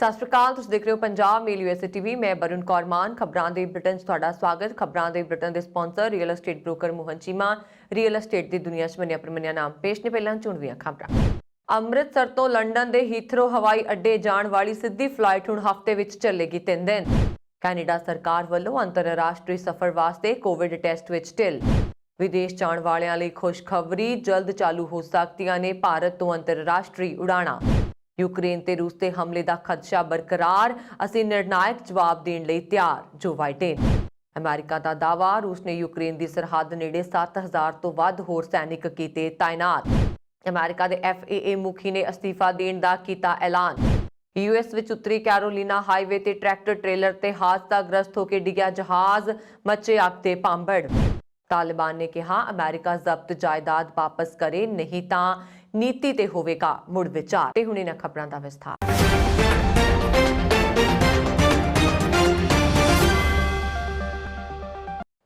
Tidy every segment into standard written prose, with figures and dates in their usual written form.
ਸਤਿ ਸ਼੍ਰੀ ਅਕਾਲ। ਤੁਸੀਂ ਦੇਖ ਰਹੇ ਹੋ ਪੰਜਾਬ ਮੇਲ ਯੂਐਸਏ ਟੀਵੀ। ਮੈਂ ਬरुण कौर मान। ਖਬਰਾਂ ਦੇ ਬ੍ਰਿਟਨ 'ਚ ਤੁਹਾਡਾ ਸਵਾਗਤ। ਖਬਰਾਂ ਦੇ ਬ੍ਰਿਟਨ ਦੇ sponsor real estate broker Mohan Cheema. Real estate ਦੀ ਦੁਨੀਆ 'ਚ ਮੰਨਿਆ ਪ੍ਰਮੰਨਿਆ ਨਾਮ ਪੇਸ਼ ਨੇ। ਪਹਿਲਾਂ ਚੁਣਵੀਆਂ ਖਬਰਾਂ। ਅੰਮ੍ਰਿਤਸਰ ਤੋਂ ਲੰਡਨ ਦੇ ਹੀਥਰੋ ਹਵਾਈ ਅੱਡੇ ਜਾਣ ਵਾਲੀ ਸਿੱਧੀ ਫਲਾਈਟ ਹੁਣ ਹਫ਼ਤੇ ਵਿੱਚ ਚੱਲੇਗੀ 3 ਦਿਨ। ਕੈਨੇਡਾ ਸਰਕਾਰ ਵੱਲੋਂ ਅੰਤਰਰਾਸ਼ਟਰੀ ਸਫ਼ਰ ਵਾਸਤੇ ਕੋਵਿਡ ਟੈਸਟ ਵਿੱਚ ਢਿੱਲ। ਵਿਦੇਸ਼ ਜਾਣ ਵਾਲਿਆਂ ਲਈ ਖੁਸ਼ਖਬਰੀ, ਜਲਦ ਚਾਲੂ ਹੋ ਸਕਦੀਆਂ ਨੇ ਭਾਰਤ ਤੋਂ ਅੰਤਰਰਾਸ਼ਟਰੀ ਉਡਾਣਾਂ। यूक्रेन ते रूस के हमले का खदशा बरकरार, असीं निर्णायक जवाब देने लई तैयार। Joe Biden. अमेरिका का दावा, रूस ने यूक्रेन की सरहद नेड़े 7000 तो वध होर सैनिक कीते तैनात। अमेरिका के FAA मुखी ने अस्तीफा देने का कीता ऐलान। US विच उत्तरी कैरोलीना हाईवे ते ट्रैक्टर ट्रेलर ते हादसाग्रस्त होकर डिग्या जहाज, मचे अग ते भांबड़। तालिबान ने कहा अमेरिका जब्त जायदाद वापस करे, नहीं तां नीति ते होवेगा मुड़ विचार। ते हुण इन्हां खबरां दा विस्तार।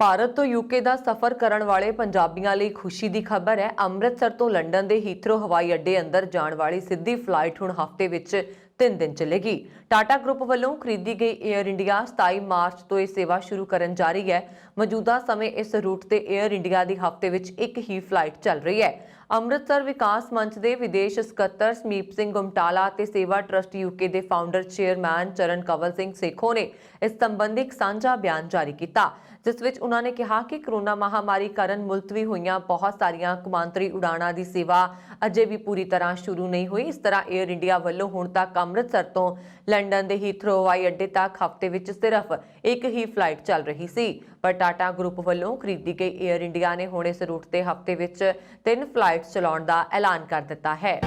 ਭਾਰਤ ਤੋਂ ਯੂਕੇ ਦਾ ਸਫ਼ਰ ਕਰਨ ਵਾਲੇ ਪੰਜਾਬੀਆਂ ਲਈ ਖੁਸ਼ੀ ਦੀ ਖਬਰ ਹੈ। ਅੰਮ੍ਰਿਤਸਰ ਤੋਂ ਲੰਡਨ ਦੇ ਹੀਥਰੋ ਹਵਾਈ ਅੱਡੇ ਅੰਦਰ ਜਾਣ ਵਾਲੀ ਸਿੱਧੀ ਫਲਾਈਟ ਹੁਣ ਹਫ਼ਤੇ ਵਿੱਚ 3 ਦਿਨ ਚੱਲੇਗੀ। ਟਾਟਾ ਗਰੁੱਪ ਵੱਲੋਂ ਖਰੀਦੀ ਗਈ ਏਅਰ ਇੰਡੀਆ 27 ਮਾਰਚ ਤੋਂ ਇਹ ਸੇਵਾ ਸ਼ੁਰੂ ਕਰਨ ਜਾ ਰਹੀ ਹੈ। ਮੌਜੂਦਾ ਸਮੇਂ ਇਸ ਰੂਟ ਤੇ ਏਅਰ ਇੰਡੀਆ ਦੀ ਹਫ਼ਤੇ ਵਿੱਚ ਇੱਕ ਹੀ ਫਲਾਈਟ ਚੱਲ ਰਹੀ ਹੈ। ਅੰਮ੍ਰਿਤਸਰ ਵਿਕਾਸ ਮੰਚ ਦੇ ਵਿਦੇਸ਼ ਸਕੱਤਰ ਸਮੀਪ ਸਿੰਘ ਗੁਮਟਾਲਾ ਤੇ ਸੇਵਾ ਟਰਸਟ ਯੂਕੇ ਦੇ ਫਾਊਂਡਰ ਚੇਅਰਮੈਨ ਚਰਨ ਕੰਵਲ ਸਿੰਘ ਸੇਖੋਂ ਨੇ ਇਸ ਸੰਬੰਧੀ ਇੱਕ ਸਾਂਝਾ ਬਿਆਨ ਜਾਰੀ ਕੀਤਾ, ਜਿਸ ਵਿੱਚ ਉਹਨਾਂ ਨੇ ਕਿਹਾ ਕਿ ਕਰੋਨਾ ਮਹਾਮਾਰੀ ਕਾਰਨ ਮੁਲਤਵੀ ਹੋਈਆਂ ਬਹੁਤ ਸਾਰੀਆਂ ਕੌਮਾਂਤਰੀ ਉਡਾਣਾਂ ਦੀ ਸੇਵਾ ਅਜੇ ਵੀ ਪੂਰੀ ਤਰ੍ਹਾਂ ਸ਼ੁਰੂ ਨਹੀਂ ਹੋਈ। ਇਸ ਤਰ੍ਹਾਂ ਏਅਰ ਇੰਡੀਆ ਵੱਲੋਂ ਹੁਣ ਤੱਕ ਅੰਮ੍ਰਿਤਸਰ ਤੋਂ ਲੰਡਨ ਦੇ ਹੀਥਰੋ ਹਵਾਈ ਅੱਡੇ ਤੱਕ ਹਫ਼ਤੇ ਵਿੱਚ ਸਿਰਫ ਇੱਕ ਹੀ ਫਲਾਈਟ ਚੱਲ ਰਹੀ ਸੀ, ਪਰ ਟਾਟਾ ਗਰੁੱਪ ਵੱਲੋਂ ਖਰੀਦੀ ਗਈ ਏਅਰ ਇੰਡੀਆ ਨੇ ਹੁਣ ਇਸ ਰੂਟ ਤੇ ਹਫ਼ਤੇ ਵਿੱਚ 3 ਫਲਾਈਟਸ ਚਲਾਉਣ ਦਾ ਐਲਾਨ ਕਰ ਦਿੱਤਾ ਹੈ।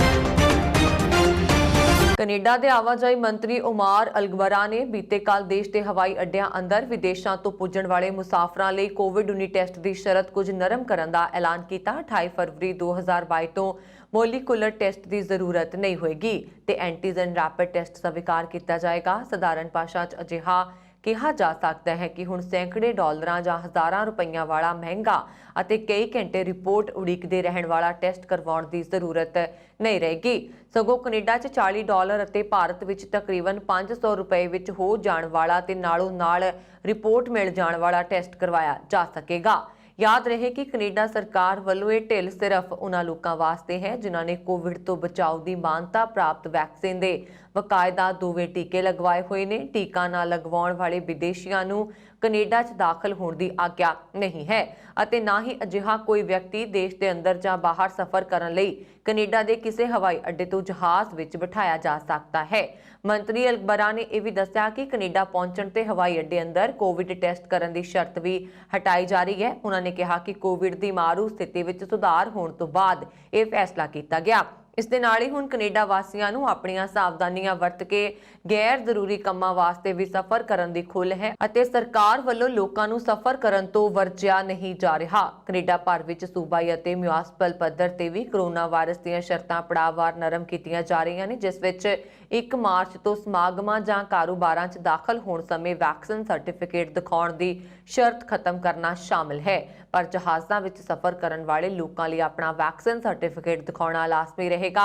ਕੈਨੇਡਾ ਦੇ ਆਵਾਜਾਈ ਮੰਤਰੀ ਉਮਾਰ ਅਲਗਬਰਾ ਨੇ ਬੀਤੇ ਕੱਲ ਦੇਸ਼ ਦੇ ਹਵਾਈ ਅੱਡਿਆਂ ਅੰਦਰ ਵਿਦੇਸ਼ਾਂ ਤੋਂ ਪੁੱਜਣ ਵਾਲੇ ਮੁਸਾਫਰਾਂ ਲਈ ਕੋਵਿਡ-19 ਟੈਸਟ ਦੀ ਸ਼ਰਤ ਕੁਝ ਨਰਮ ਕਰਨ ਦਾ ਐਲਾਨ ਕੀਤਾ। 28 ਫਰਵਰੀ 2022 ਤੋਂ ਮੋਲੀਕੂਲਰ ਟੈਸਟ ਦੀ ਜ਼ਰੂਰਤ ਨਹੀਂ ਹੋਏਗੀ ਤੇ ਐਂਟੀਜਨ ਰੈਪਿਡ ਟੈਸਟ ਸਵੀਕਾਰ ਕੀਤਾ ਜਾਏਗਾ। ਸਧਾਰਨ ਭਾਸ਼ਾ 'ਚ ਅਜਿਹਾ ਕਿਹਾ ਜਾ ਸਕਦਾ ਹੈ ਕਿ ਹੁਣ ਸੈਂਕੜੇ ਡਾਲਰਾਂ ਜਾਂ ਹਜ਼ਾਰਾਂ ਰੁਪਈਆਂ ਵਾਲਾ ਮਹਿੰਗਾ ਅਤੇ ਕਈ ਘੰਟੇ ਰਿਪੋਰਟ ਉਡੀਕਦੇ ਰਹਿਣ ਵਾਲਾ ਟੈਸਟ ਕਰਵਾਉਣ ਦੀ ਜ਼ਰੂਰਤ ਨਹੀਂ ਰਹੇਗੀ। ਸਗੋਂ ਕੈਨੇਡਾ 'ਚ $40 ਅਤੇ ਭਾਰਤ ਵਿੱਚ ਤਕਰੀਬਨ 500 ਰੁਪਏ ਵਿੱਚ ਹੋ ਜਾਣ ਵਾਲਾ ਤੇ ਨਾਲੋਂ ਨਾਲ ਰਿਪੋਰਟ ਮਿਲ ਜਾਣ ਵਾਲਾ ਟੈਸਟ ਕਰਵਾਇਆ ਜਾ ਸਕੇਗਾ। याद रहे कि कनेडा सरकार वालों ये ढिल सिर्फ उन्हां लोकां वास्ते है जिन्हां ने कोविड तो बचाव की मानता प्राप्त वैक्सीन दे बकायदा 2 टीके लगवाए हुए ने। टीका ना लगवाउण वाले विदेशियां नूं कनेडा च दाखल होने की आग्या नहीं है ਅਤੇ ना ही अजिहा कोई व्यक्ति देश के अंदर जां बाहर सफर करने लई कनेडा के किसी हवाई अड्डे तो जहाज विच बिठाया जा सकता है। मंत्री अलगबरा ने यह भी दस्सिया कि कनेडा पहुंचण ते हवाई अड्डे अंदर कोविड टेस्ट करने की शर्त भी हटाई जा रही है। उन्होंने कहा कि कोविड की मारू स्थिति विच सुधार होने तो बाद यह फैसला किया गया। इस दे नाल ही हुण कनेडा वासियां नूं अपणियां सावधानियां वरत के गैर जरूरी कामां वास्ते भी सफर करन दी खुੱਲ੍ਹ है ਅਤੇ सरकार ਵੱਲੋਂ ਲੋਕਾਂ ਨੂੰ सफर करन तो ਵਰਜਿਆ नहीं जा रहा। कनेडा भर विच सूबाई ਅਤੇ म्युनिसिपल पद्धर ते भी कोरोना वायरस ਦੀਆਂ ਸ਼ਰਤਾਂ ਪੜਾਅਵਾਰ ਨਰਮ ਕੀਤੀਆਂ ਜਾ ਰਹੀਆਂ ਨੇ, ਜਿਸ ਵਿੱਚ 1 ਮਾਰਚ ਤੋਂ ਸਮਾਗਮਾਂ ਜਾਂ ਕਾਰੋਬਾਰਾਂ 'ਚ ਦਾਖਲ ਹੋਣ ਸਮੇਂ ਵੈਕਸੀਨ ਸਰਟੀਫਿਕੇਟ ਦਿਖਾਉਣ ਦੀ ਸ਼ਰਤ ਖਤਮ ਕਰਨਾ ਸ਼ਾਮਿਲ ਹੈ। पर जहाज़ां विच सफर करन वाले लोकां लई अपना वैक्सीन सर्टिफिकेट दिखाउणा लाजमी रहेगा।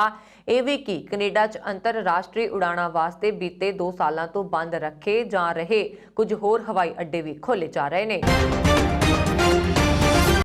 ਇਹ ਵੀ कि कनेडा च अंतरराष्ट्रीय उड़ाणां वास्ते बीते 2 सालां तो बंद रखे जा रहे कुछ होर हवाई अड्डे भी खोले जा रहे ने।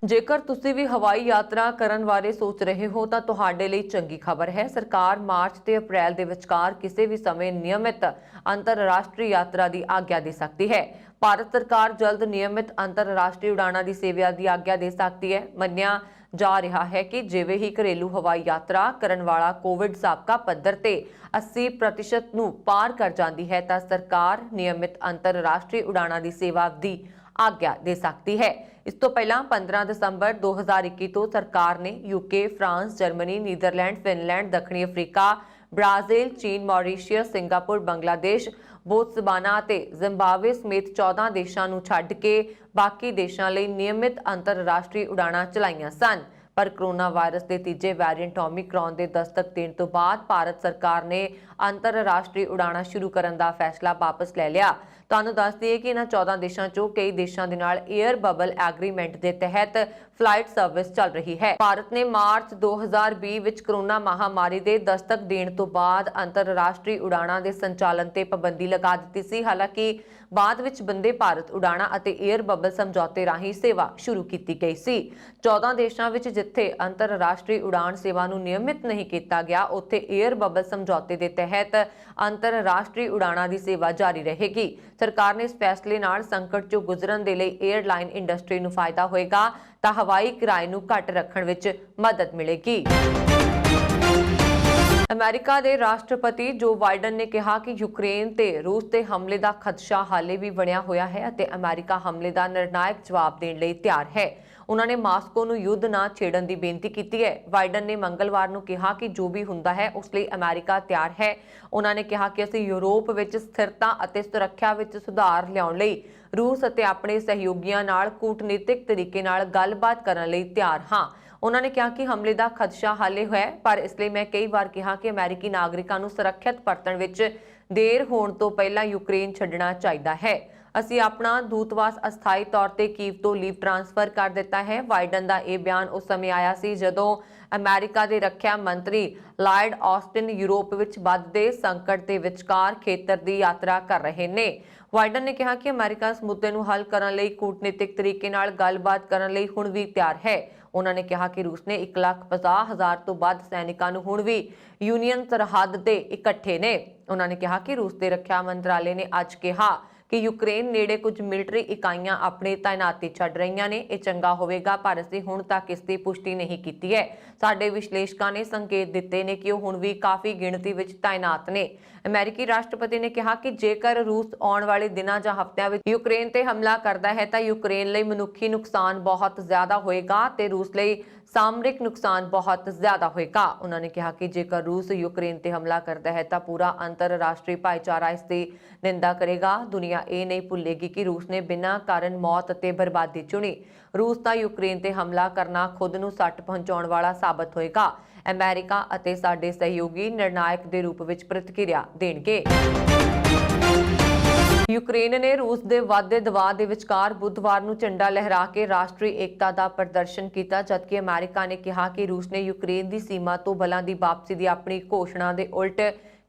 जेकर तुसी भी हवाई यात्रा करन बारे सोच रहे हो तो तुहाडे लई चंगी खबर है। सरकार मार्च ते अप्रैल दे विचकार किसी भी समय नियमित अंतरराष्ट्रीय यात्रा की आग्या दे सकती है। भारत सरकार जल्द नियमित अंतरराष्ट्रीय उड़ाणा की सेवा की आग्या दे सकती है। मन्निया जा रहा है कि जिवें ही घरेलू हवाई यात्रा करन वाला कोविड साबका पद्धर ते 80% नूं पार कर जाती है तो सरकार नियमित अंतरराष्ट्रीय उड़ाणा की सेवा दी आग्या दे सकती है। इस तो पहला 15 दसंबर 2021 तो सरकार ने UK, France, Germany, Netherlands, Finland, दक्षिणी अफ्रीका, ब्राजील, चीन, मॉरीशियस, सिंगापुर, बांग्लादेश, बोत्सवाना ते जिम्बाब्वे समेत 14 देशों नूं छड्ड के बाकी देशों लई नियमित अंतरराष्ट्रीय उड़ाणां चलाईयां सन। पर कोरोना वायरस के तीजे वैरीएंट ओमिक्रॉन के दस्तक देने तो बाद भारत सरकार ने ਅੰਤਰਰਾਸ਼ਟਰੀ ਉਡਾਣਾਂ ਸ਼ੁਰੂ ਕਰਨ ਦਾ ਫੈਸਲਾ ਵਾਪਸ ਲੈ ਲਿਆ। ਤੁਹਾਨੂੰ ਦੱਸ ਦਈਏ ਕਿ ਇਹਨਾਂ 14 ਦੇਸ਼ਾਂ 'ਚੋਂ ਕਈ ਦੇਸ਼ਾਂ ਦੇ ਨਾਲ 에ਅਰ ਬਬਲ ਐਗਰੀਮੈਂਟ ਦੇ ਤਹਿਤ ਫਲਾਈਟ ਸਰਵਿਸ ਚੱਲ ਰਹੀ ਹੈ। ਭਾਰਤ ਨੇ ਮਾਰਚ 2020 ਵਿੱਚ ਕੋਰੋਨਾ ਮਹਾਮਾਰੀ ਦੇ ਦਸਤਕ ਦੇਣ ਤੋਂ ਬਾਅਦ ਅੰਤਰਰਾਸ਼ਟਰੀ ਉਡਾਣਾਂ ਦੇ ਸੰਚਾਲਨ ਤੇ ਪਾਬੰਦੀ ਲਗਾ ਦਿੱਤੀ ਸੀ। ਹਾਲਾਂਕਿ ਬਾਅਦ ਵਿੱਚ ਵੰਦੇ ਭਾਰਤ ਉਡਾਣਾਂ ਅਤੇ 에ਅਰ ਬਬਲ ਸਮਝੌਤੇ ਰਾਹੀਂ ਸੇਵਾ ਸ਼ੁਰੂ ਕੀਤੀ ਗਈ ਸੀ। 14 ਦੇਸ਼ਾਂ ਵਿੱਚ ਜਿੱਥੇ ਅੰਤਰਰਾਸ਼ਟਰੀ ਉਡਾਣ ਸੇਵਾ ਨੂੰ ਨਿਯਮਿਤ ਨਹੀਂ ਕੀਤਾ ਗਿਆ, ਉੱਥੇ 에ਅਰ ਬਬਲ ਸਮਝੌਤੇ ਦੇ ਤਹਿਤ ਅੰਤਰਰਾਸ਼ਟਰੀ ਉਡਾਣਾਂ ਦੀ ਸੇਵਾ ਜਾਰੀ ਰਹੇਗੀ। ਸਰਕਾਰ ਨੇ ਇਸ ਫੈਸਲੇ ਨਾਲ ਸੰਕਟ 'ਚੋਂ ਗੁਜ਼ਰਨ ਦੇ ਲਈ 에ਅਰਲਾਈਨ ਇੰਡਸਟਰੀ ਨੂੰ ਫਾਇਦਾ ਹੋਏਗਾ ਤਾਂ ਹਵਾਈ ਕਿਰਾਏ ਨੂੰ ਘੱਟ ਰੱਖਣ ਵਿੱਚ ਮਦਦ ਮਿਲੇਗੀ। ਅਮਰੀਕਾ ਦੇ ਰਾਸ਼ਟਰਪਤੀ ਜੋ ਬਾਈਡਨ ਨੇ ਕਿਹਾ ਕਿ ਯੂਕਰੇਨ ਤੇ ਰੂਸ ਤੇ ਹਮਲੇ ਦਾ ਖਦਸ਼ਾ ਹਾਲੇ ਵੀ ਬਣਿਆ ਹੋਇਆ ਹੈ ਅਤੇ ਅਮਰੀਕਾ ਹਮਲੇ ਦਾ ਨਿਰਣਾਇਕ ਜਵਾਬ ਦੇਣ ਲਈ ਤਿਆਰ ਹੈ। ਉਹਨਾਂ ਨੇ ਮਾਸਕੋ ਨੂੰ ਯੁੱਧ ਨਾ ਛੇੜਨ ਦੀ ਬੇਨਤੀ ਕੀਤੀ ਹੈ। ਬਾਈਡਨ ਨੇ ਮੰਗਲਵਾਰ ਨੂੰ ਕਿਹਾ ਕਿ ਜੋ ਵੀ ਹੁੰਦਾ ਹੈ ਉਸ ਲਈ ਅਮਰੀਕਾ ਤਿਆਰ ਹੈ। ਉਹਨਾਂ ਨੇ ਕਿਹਾ ਕਿ ਅਸੀਂ ਯੂਰਪ ਵਿੱਚ ਸਥਿਰਤਾ ਅਤੇ ਸੁਰੱਖਿਆ ਵਿੱਚ ਸੁਧਾਰ ਲਿਆਉਣ ਲਈ ਰੂਸ ਅਤੇ ਆਪਣੇ ਸਹਿਯੋਗੀਆਂ ਨਾਲ ਕੂਟਨੀਤਿਕ ਤਰੀਕੇ ਨਾਲ ਗੱਲਬਾਤ ਕਰਨ ਲਈ ਤਿਆਰ ਹਾਂ। ਉਹਨਾਂ ਨੇ ਕਿਹਾ ਕਿ ਹਮਲੇ ਦਾ ਖਦਸ਼ਾ ਹਾਲੇ ਹੈ, ਪਰ ਇਸ ਲਈ ਮੈਂ ਕਈ ਵਾਰ ਕਿਹਾ ਕਿ ਅਮਰੀਕੀ ਨਾਗਰਿਕਾਂ ਨੂੰ ਸੁਰੱਖਿਅਤ ਪਰਤਣ ਵਿੱਚ ਦੇਰ ਹੋਣ ਤੋਂ ਪਹਿਲਾਂ ਯੂਕਰੇਨ ਛੱਡਣਾ ਚਾਹੀਦਾ ਹੈ। ਅਸੀਂ ਆਪਣਾ ਦੂਤਵਾਸ ਅਸਥਾਈ ਤੌਰ ਤੇ ਕੀਵ ਤੋਂ ਲੀਵ ਟ੍ਰਾਂਸਫਰ ਕਰ ਦਿੱਤਾ ਹੈ। ਬਾਈਡਨ ਦਾ ਇਹ ਬਿਆਨ ਉਸ ਸਮੇਂ ਆਇਆ ਸੀ ਜਦੋਂ ਅਮਰੀਕਾ ਦੇ ਰੱਖਿਆ ਮੰਤਰੀ ਲਾਇਡ ਆਸਟਿਨ ਯੂਰਪ ਵਿੱਚ ਵੱਧਦੇ ਸੰਕਟ ਦੇ ਵਿਚਕਾਰ ਖੇਤਰ ਦੀ ਯਾਤਰਾ ਕਰ ਰਹੇ ਨੇ। ਬਾਈਡਨ ਨੇ ਕਿਹਾ ਕਿ ਅਮਰੀਕਾ ਇਸ ਮੁੱਦੇ ਨੂੰ ਹੱਲ ਕਰਨ ਲਈ ਕੂਟਨੀਤਿਕ ਤਰੀਕੇ ਨਾਲ ਗੱਲਬਾਤ ਕਰਨ ਲਈ ਹੁਣ ਵੀ ਤਿਆਰ ਹੈ। ਉਹਨਾਂ ਨੇ ਕਿਹਾ ਕਿ ਰੂਸ ਨੇ 1,50,000 ਤੋਂ ਵੱਧ ਸੈਨਿਕਾਂ ਨੂੰ ਹੁਣ ਵੀ ਯੂਨੀਅਨ ਸਰਹੱਦ ਤੇ ਇਕੱਠੇ ਨੇ। ਉਹਨਾਂ ਨੇ ਕਿਹਾ ਕਿ ਰੂਸ ਦੇ ਰੱਖਿਆ ਮੰਤਰਾਲੇ ਨੇ ਅੱਜ ਕਿਹਾ ਕਿ ਯੂਕਰੇਨ ਨੇੜੇ ਕੁਝ ਮਿਲਟਰੀ ਇਕਾਈਆਂ ਆਪਣੀ ਤਾਇਨਾਤੀ ਛੱਡ ਰਹੀਆਂ ਨੇ। ਇਹ ਚੰਗਾ ਹੋਵੇਗਾ, ਪਰ ਅਸੀਂ ਹੁਣ ਤੱਕ ਇਸ ਦੀ ਪੁਸ਼ਟੀ ਨਹੀਂ ਕੀਤੀ ਹੈ। ਸਾਡੇ ਵਿਸ਼ਲੇਸ਼ਕਾਂ ਨੇ ਸੰਕੇਤ ਦਿੱਤੇ ਨੇ ਕਿ ਉਹ ਹੁਣ ਵੀ ਕਾਫੀ ਗਿਣਤੀ ਵਿੱਚ ਤਾਇਨਾਤ ਨੇ। ਅਮਰੀਕੀ ਰਾਸ਼ਟਰਪਤੀ ਨੇ ਕਿਹਾ ਕਿ ਜੇਕਰ ਰੂਸ ਆਉਣ ਵਾਲੇ ਦਿਨਾਂ ਜਾਂ ਹਫ਼ਤਿਆਂ ਵਿੱਚ ਯੂਕਰੇਨ ਤੇ ਹਮਲਾ ਕਰਦਾ ਹੈ ਤਾਂ ਯੂਕਰੇਨ ਲਈ ਮਨੁੱਖੀ ਨੁਕਸਾਨ ਬਹੁਤ ਜ਼ਿਆਦਾ ਹੋਏਗਾ ਤੇ ਰੂਸ ਲਈ ਸਾਮਰਿਕ ਨੁਕਸਾਨ ਬਹੁਤ ਜ਼ਿਆਦਾ ਹੋਏਗਾ। ਉਹਨਾਂ ਨੇ ਕਿਹਾ ਕਿ ਜੇਕਰ ਰੂਸ ਯੂਕਰੇਨ ਤੇ ਹਮਲਾ ਕਰਦਾ ਹੈ ਤਾਂ ਪੂਰਾ ਅੰਤਰਰਾਸ਼ਟਰੀ ਭਾਈਚਾਰਾ ਇਸ ਦੀ ਨਿੰਦਾ ਕਰੇਗਾ। ਦੁਨੀਆ ਇਹ ਨਹੀਂ ਭੁੱਲੇਗੀ ਕਿ ਰੂਸ ਨੇ ਬਿਨਾਂ ਕਾਰਨ ਮੌਤ ਅਤੇ ਬਰਬਾਦੀ ਚੁਣੀ। ਰੂਸ ਦਾ ਯੂਕਰੇਨ ਤੇ ਹਮਲਾ ਕਰਨਾ ਖੁਦ ਨੂੰ ਸੱਟ ਪਹੁੰਚਾਉਣ ਵਾਲਾ ਸਾਬਤ ਹੋਏਗਾ। ਅਮਰੀਕਾ ਅਤੇ ਸਾਡੇ ਸਹਿਯੋਗੀ ਨਿਰਣਾਇਕ ਦੇ ਰੂਪ ਵਿੱਚ ਪ੍ਰਤੀਕਿਰਿਆ ਦੇਣਗੇ। ਯੂਕਰੇਨ ਨੇ ਰੂਸ ਦੇ ਵਾਧੇ ਦਬਾਅ ਦੇ ਵਿਚਕਾਰ ਬੁੱਧਵਾਰ ਨੂੰ ਝੰਡਾ ਲਹਿਰਾ ਕੇ ਰਾਸ਼ਟਰੀ ਏਕਤਾ ਦਾ ਪ੍ਰਦਰਸ਼ਨ ਕੀਤਾ, ਜਦਕਿ ਅਮਰੀਕਾ ਨੇ ਕਿਹਾ ਕਿ ਰੂਸ ਨੇ ਯੂਕਰੇਨ ਦੀ ਸੀਮਾ ਤੋਂ ਬਲਾਂ ਦੀ ਵਾਪਸੀ ਦੀ ਆਪਣੀ ਘੋਸ਼ਣਾ ਦੇ ਉਲਟ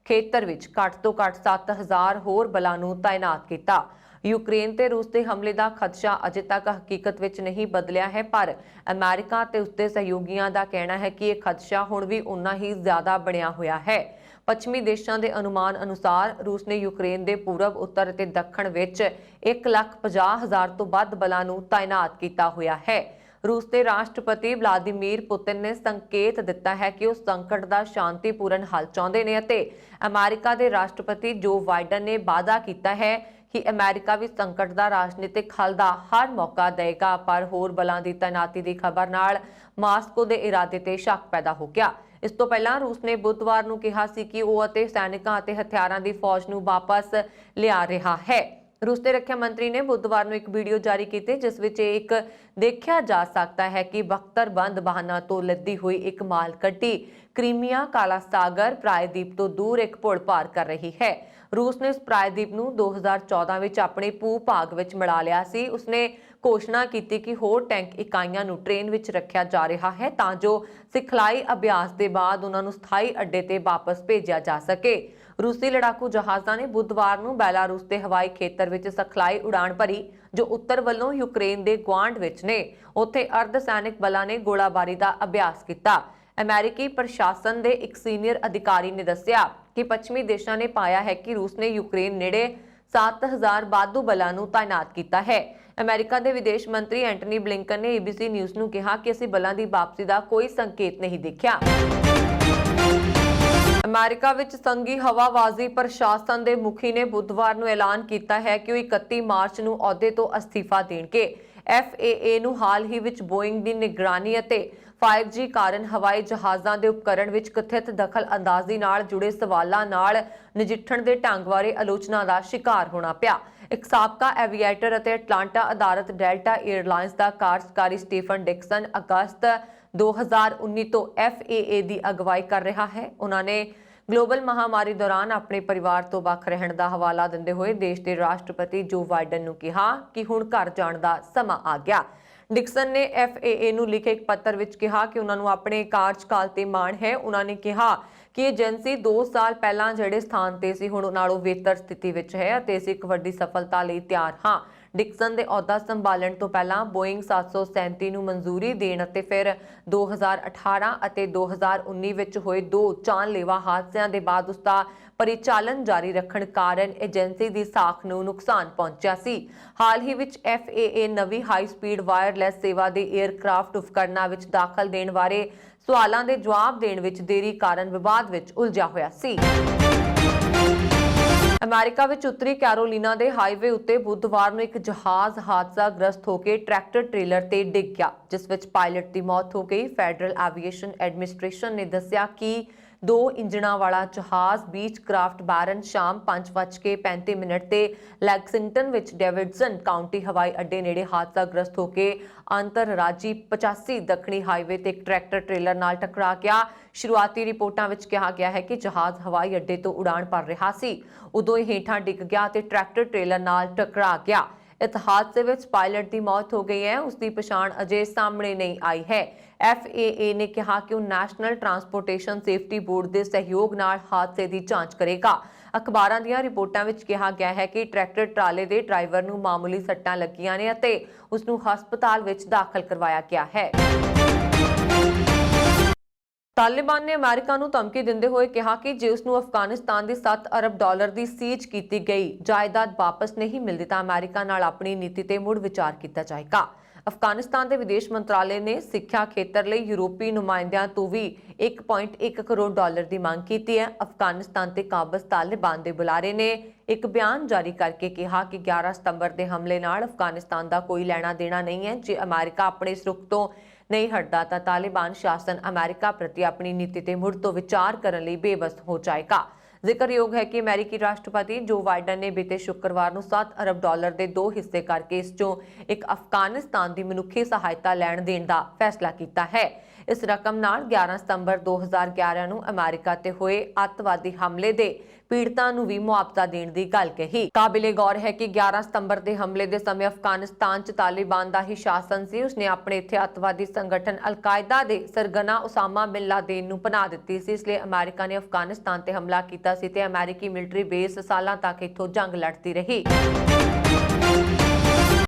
ਖੇਤਰ ਵਿੱਚ ਘੱਟ ਤੋਂ ਘੱਟ 7,000 ਹੋਰ ਬਲਾਂ ਨੂੰ ਤਾਇਨਾਤ ਕੀਤਾ। ਯੂਕਰੇਨ ਤੇ ਰੂਸ ਦੇ ਹਮਲੇ ਦਾ ਖਦਸ਼ਾ ਅਜੇ ਤੱਕ ਹਕੀਕਤ ਵਿੱਚ ਨਹੀਂ ਬਦਲਿਆ ਹੈ, ਪਰ ਅਮਰੀਕਾ ਤੇ ਉਸਦੇ ਸਹਿਯੋਗੀਆਂ ਦਾ ਕਹਿਣਾ ਹੈ ਕਿ ਇਹ ਖਦਸ਼ਾ ਹੁਣ ਵੀ ਉਨਾ ਹੀ ਜ਼ਿਆਦਾ ਬਣਿਆ ਹੋਇਆ ਹੈ। ਪੱਛਮੀ ਦੇਸ਼ਾਂ ਦੇ ਅਨੁਮਾਨ ਅਨੁਸਾਰ ਰੂਸ ਨੇ ਯੂਕਰੇਨ ਦੇ ਪੂਰਬ, ਉੱਤਰ ਅਤੇ ਦੱਖਣ ਵਿੱਚ 1,50,000 ਤੋਂ ਵੱਧ ਬਲਾਂ ਨੂੰ ਤਾਇਨਾਤ ਕੀਤਾ ਹੋਇਆ ਹੈ। ਰੂਸ ਦੇ ਰਾਸ਼ਟਰਪਤੀ ਵਲਾਦੀਮੀਰ ਪੁਤਿਨ ਨੇ ਸੰਕੇਤ ਦਿੱਤਾ ਹੈ ਕਿ ਉਹ ਸੰਕਟ ਦਾ ਸ਼ਾਂਤੀਪੂਰਨ ਹੱਲ ਚਾਹੁੰਦੇ ਨੇ ਅਤੇ ਅਮਰੀਕਾ ਦੇ ਰਾਸ਼ਟਰਪਤੀ ਜੋ ਬਾਈਡਨ ਨੇ ਵਾਅਦਾ ਕੀਤਾ ਹੈ ਕਿ ਅਮਰੀਕਾ ਵੀ ਸੰਕਟ ਦਾ ਰਾਜਨੀਤਿਕ ਹੱਲ ਦਾ ਹਰ ਮੌਕਾ ਦੇਵੇਗਾ। ਪਰ ਹੋਰ ਬਲਾਂ ਦੀ ਤਾਇਨਾਤੀ ਦੀ ਖਬਰ ਨਾਲ ਮਾਸਕੋ ਦੇ ਇਰਾਦੇ ਤੇ ਸ਼ੱਕ ਪੈਦਾ ਹੋ ਗਿਆ। ਇਸ ਤੋਂ ਪਹਿਲਾਂ ਰੂਸ ਨੇ ਬੁੱਧਵਾਰ ਨੂੰ ਕਿਹਾ ਸੀ ਕਿ ਉਹ ਅਤੇ ਸੈਨਿਕਾਂ ਅਤੇ ਹਥਿਆਰਾਂ ਦੀ ਫੌਜ ਨੂੰ ਵਾਪਸ ਲਿਆ ਰਿਹਾ ਹੈ। ਰੂਸ ਦੇ ਰੱਖਿਆ ਮੰਤਰੀ ਨੇ ਬੁੱਧਵਾਰ ਨੂੰ ਇੱਕ ਵੀਡੀਓ ਜਾਰੀ ਕੀਤੀ ਜਿਸ ਵਿੱਚ ਇੱਕ ਦੇਖਿਆ ਜਾ ਸਕਦਾ ਹੈ ਕਿ ਬਖਤਰਬੰਦ ਵਾਹਨਾਂ ਤੋਂ ਲੱਦੀ ਹੋਈ ਇੱਕ ਮਾਲ ਗੱਡੀ ਕ੍ਰੀਮੀਆ ਕਾਲਾ ਸਾਗਰ ਪ੍ਰਾਇਦੀਪ ਤੋਂ ਦੂਰ ਇੱਕ ਪੁਲ ਪਾਰ ਕਰ ਰਹੀ ਹੈ। ਰੂਸ ਨੇ ਇਸ ਪ੍ਰਾਇਦੀਪ ਨੂੰ 2014 ਵਿੱਚ ਆਪਣੇ ਭੂ-ਭਾਗ ਵਿੱਚ ਮਿਲਾ ਲਿਆ ਸੀ। ਉਸਨੇ ਘੋਸ਼ਣਾ ਕੀਤੀ ਕਿ ਹੋਰ ਟੈਂਕ ਇਕਾਈਆਂ ਨੂੰ ਟ੍ਰੇਨ ਵਿੱਚ ਰੱਖਿਆ ਜਾ ਰਿਹਾ ਹੈ ਤਾਂ ਜੋ ਸਿਖਲਾਈ ਅਭਿਆਸ ਦੇ ਬਾਅਦ ਉਹਨਾਂ ਨੂੰ ਸਥਾਈ ਅੱਡੇ ਤੇ ਵਾਪਸ ਭੇਜਿਆ ਜਾ ਸਕੇ। ਰੂਸੀ ਲੜਾਕੂ ਜਹਾਜ਼ਾਂ ਨੇ ਬੁੱਧਵਾਰ ਨੂੰ ਬੈਲਾਰੂਸ ਦੇ ਹਵਾਈ ਖੇਤਰ ਵਿੱਚ ਸਿਖਲਾਈ ਉਡਾਣ ਭਰੀ ਜੋ ਉੱਤਰ ਵੱਲੋਂ ਯੂਕਰੇਨ ਦੇ ਗੁਆਂਢ ਵਿੱਚ ਨੇ। ਉੱਥੇ ਅਰਧ ਸੈਨਿਕ ਬਲਾਂ ਨੇ ਗੋਲਾਬਾਰੀ ਦਾ ਅਭਿਆਸ ਕੀਤਾ। ਅਮਰੀਕੀ ਪ੍ਰਸ਼ਾਸਨ ਦੇ ਇੱਕ ਸੀਨੀਅਰ ਅਧਿਕਾਰੀ ਨੇ ਦੱਸਿਆ ਕਿ ਪੱਛਮੀ ਦੇਸ਼ਾਂ ਨੇ ਪਾਇਆ ਹੈ ਕਿ ਰੂਸ ਨੇ ਯੂਕਰੇਨ ਨੇੜੇ 7,000 ਵਾਧੂ ਬਲਾਂ ਨੂੰ ਤਾਇਨਾਤ ਕੀਤਾ ਹੈ। ਅਮਰੀਕਾ ਦੇ ਵਿਦੇਸ਼ ਮੰਤਰੀ ਐਂਟਨੀ ਬਲਿੰਕਨ ਨੇ ABC ਨਿਊਜ਼ ਨੂੰ ਕਿਹਾ ਕਿ ਅਸੀਂ ਬਲਾਂ ਦੀ ਵਾਪਸੀ ਦਾ ਕੋਈ ਸੰਕੇਤ ਨਹੀਂ ਦੇਖਿਆ। ਅਮਰੀਕਾ ਵਿੱਚ ਸੰਘੀ ਹਵਾਬਾਜ਼ੀ ਪ੍ਰਸ਼ਾਸਨ ਦੇ ਮੁਖੀ ਨੇ ਬੁੱਧਵਾਰ ਨੂੰ ਐਲਾਨ ਕੀਤਾ ਹੈ ਕਿ ਉਹ 31 ਮਾਰਚ ਨੂੰ ਅਹੁਦੇ ਤੋਂ ਅਸਤੀਫਾ ਦੇਣਗੇ। FAA ਨੂੰ ਹਾਲ ਹੀ ਵਿੱਚ ਬੋਇੰਗ ਦੀ ਨਿਗਰਾਨੀ ਅਤੇ 5G ਕਾਰਨ ਹਵਾਈ ਜਹਾਜ਼ਾਂ ਦੇ ਉਪਕਰਣ ਵਿੱਚ ਕਥਿਤ ਦਖਲ ਅੰਦਾਜ਼ੀ ਨਾਲ ਜੁੜੇ ਸਵਾਲਾਂ ਨਾਲ ਨਜਿੱਠਣ ਦੇ ਢੰਗ ਬਾਰੇ ਆਲੋਚਨਾ ਦਾ ਸ਼ਿਕਾਰ ਹੋਣਾ ਪਿਆ। ਇੱਕ ਸਾਬਕਾ ਐਵੀਏਟਰ ਅਤੇ ਅਟਲਾਂਟਾ ਆਧਾਰਿਤ ਡੈਲਟਾ 에ਅਰਲਾਈਨਸ ਦਾ ਕਾਰਜਕਾਰੀ ਸਟੀਫਨ ਡਿਕਸਨ ਅਗਸਤ 2019 ਤੋਂ FAA ਦੀ ਅਗਵਾਈ ਕਰ ਰਿਹਾ ਹੈ। ਉਹਨਾਂ ਨੇ ਗਲੋਬਲ ਮਹਾਮਾਰੀ ਦੌਰਾਨ ਆਪਣੇ ਪਰਿਵਾਰ ਤੋਂ ਵੱਖ ਰਹਿਣ ਦਾ ਹਵਾਲਾ ਦਿੰਦੇ ਹੋਏ ਦੇਸ਼ ਦੇ ਰਾਸ਼ਟਰਪਤੀ ਜੋ ਬਾਈਡਨ ਨੂੰ ਕਿਹਾ ਕਿ ਹੁਣ ਘਰ ਜਾਣ ਦਾ ਸਮਾਂ ਆ ਗਿਆ। ਡਿਕਸਨ ਨੇ FAA ਨੂੰ ਲਿਖੇ ਇੱਕ ਪੱਤਰ ਵਿੱਚ ਕਿਹਾ ਕਿ ਉਹਨਾਂ ਨੂੰ ਆਪਣੇ ਕਾਰਜਕਾਲ ਤੇ ਮਾਣ ਹੈ। ਉਹਨਾਂ ਨੇ ਕਿਹਾ ਕਿ ਏਜੰਸੀ 2 ਸਾਲ ਪਹਿਲਾਂ ਜਿਹੜੇ ਸਥਾਨ ਤੇ ਸੀ ਹੁਣ ਨਾਲੋਂ ਬਿਹਤਰ ਸਥਿਤੀ ਵਿੱਚ ਹੈ ਅਤੇ ਅਸੀਂ ਇੱਕ ਵੱਡੀ ਸਫਲਤਾ ਲਈ ਤਿਆਰ ਹਾਂ। ਡਿਕਸਨ ਦੇ ਅਹੁਦਾ ਸੰਭਾਲਣ ਤੋਂ ਪਹਿਲਾਂ ਬੋਇੰਗ 737 ਨੂੰ ਮਨਜ਼ੂਰੀ ਦੇਣ ਅਤੇ ਫਿਰ 2018 ਅਤੇ 2019 ਵਿੱਚ ਹੋਏ 2 ਜਾਨਲੇਵਾ ਹਾਦਸਿਆਂ ਦੇ ਬਾਅਦ ਉਸ ਦਾ परिचालन जारी रखण कारण एजेंसी की साख नूं नुकसान पहुंचा सी। हाल ही विच FAA नवी हाई स्पीड वायरलैस सेवा के एयरक्राफ्ट उपकरणों विच दाखल देण बारे सवालों के जवाब देण विच देरी कारण विवाद विच उलझा होया सी। अमेरिका विच उत्तरी कैरोलीना के हाईवे उत्ते बुधवार नूं एक जहाज हादसाग्रस्त होकर ट्रैक्टर ट्रेलर ते डिग गया, जिस विच पायलट की मौत हो गई। फैडरल एविएशन एडमिनिस्ट्रेशन ने दस्सिया कि 2 इंजणा वाला जहाज बीच क्राफ्ट बैरन शाम 5:35 ते लैक्सिंगटन विच डेविडसन काउंटी हवाई अड्डे नेड़े हादसाग्रस्त होकर अंतरराजी 85 दक्षिणी हाईवे ते एक ट्रैक्टर ट्रेलर नाल टकरा गया। शुरुआती रिपोर्टां विच कहा गया है कि जहाज हवाई अड्डे तो उड़ान भर रहा सी, उदों ही हेठां डिग गया ते ट्रैक्टर ट्रेलर नाल टकरा गया। इस हादसे में पायलट की मौत हो गई है, उसकी पछाण अजे सामने नहीं आई है। FAA ने कहा कि वह नैशनल ट्रांसपोर्टेशन सेफ्टी बोर्ड के सहयोग नाल हादसे की जांच करेगा। अखबारां दीआं रिपोर्टां विच कहा गया है कि ट्रैक्टर ट्राले के ड्राइवर नूं मामूली सट्टां लगियां ने अते उसनूं हस्पताल विच दाखल करवाया गया है। तालिबान ने अमेरिका नूं धमकी दिंदे होए कहा कि जे उसनूं अफगानिस्तान की $7 अरब की सीज की गई जायदाद वापस नहीं मिलती तो अमेरिका नाल अपनी नीति ते मुड़ विचार किया जाएगा। अफगानिस्तान के विदेश मंत्रालय ने सिक्ख्या खेतर लई यूरोपी नुमाइंदियां तो भी $1.1 करोड़ की मांग की है। अफगानिस्तान ते काबज तालिबान के बुलारे ने एक बयान जारी करके कहा कि 11 सितंबर के हमले नाल अफगानिस्तान का कोई लेना देना नहीं है। जे अमेरिका अपने इस रुख तो नहीं हटता तो तालिबान शासन अमेरिका प्रति अपनी नीति ते मुड़ तो विचार करने लई बेबस हो जाएगा। जिक्रयोग है कि अमेरिकी राष्ट्रपति जो बाइडन ने बीते शुक्रवार को $7 अरब के 2 हिस्से करके इस चों एक अफगानिस्तान की मनुखी सहायता लैण देण दा फैसला किया है। इस रकम नाल 11 सितंबर 2011 ਨੂੰ अमेरिका ते होए अतवादी हमले दे पीड़ितां नूं भी मुआवजा देण दी गल कही। काबिले गौर है कि 11 सितंबर के हमले के समय अफगानिस्तान च तालिबान का ही शासन सी। उसने अपने इत्थे अतवादी संगठन अलकायदा के सरगना उसामा बिन लादेन नूं पनाह दित्ती सी। इसलिए अमेरिका ने अफगानिस्तान ते हमला कीता सी ते अमेरिकी मिलिटरी बेस सालां तक इत्थों जंग लड़ती रही।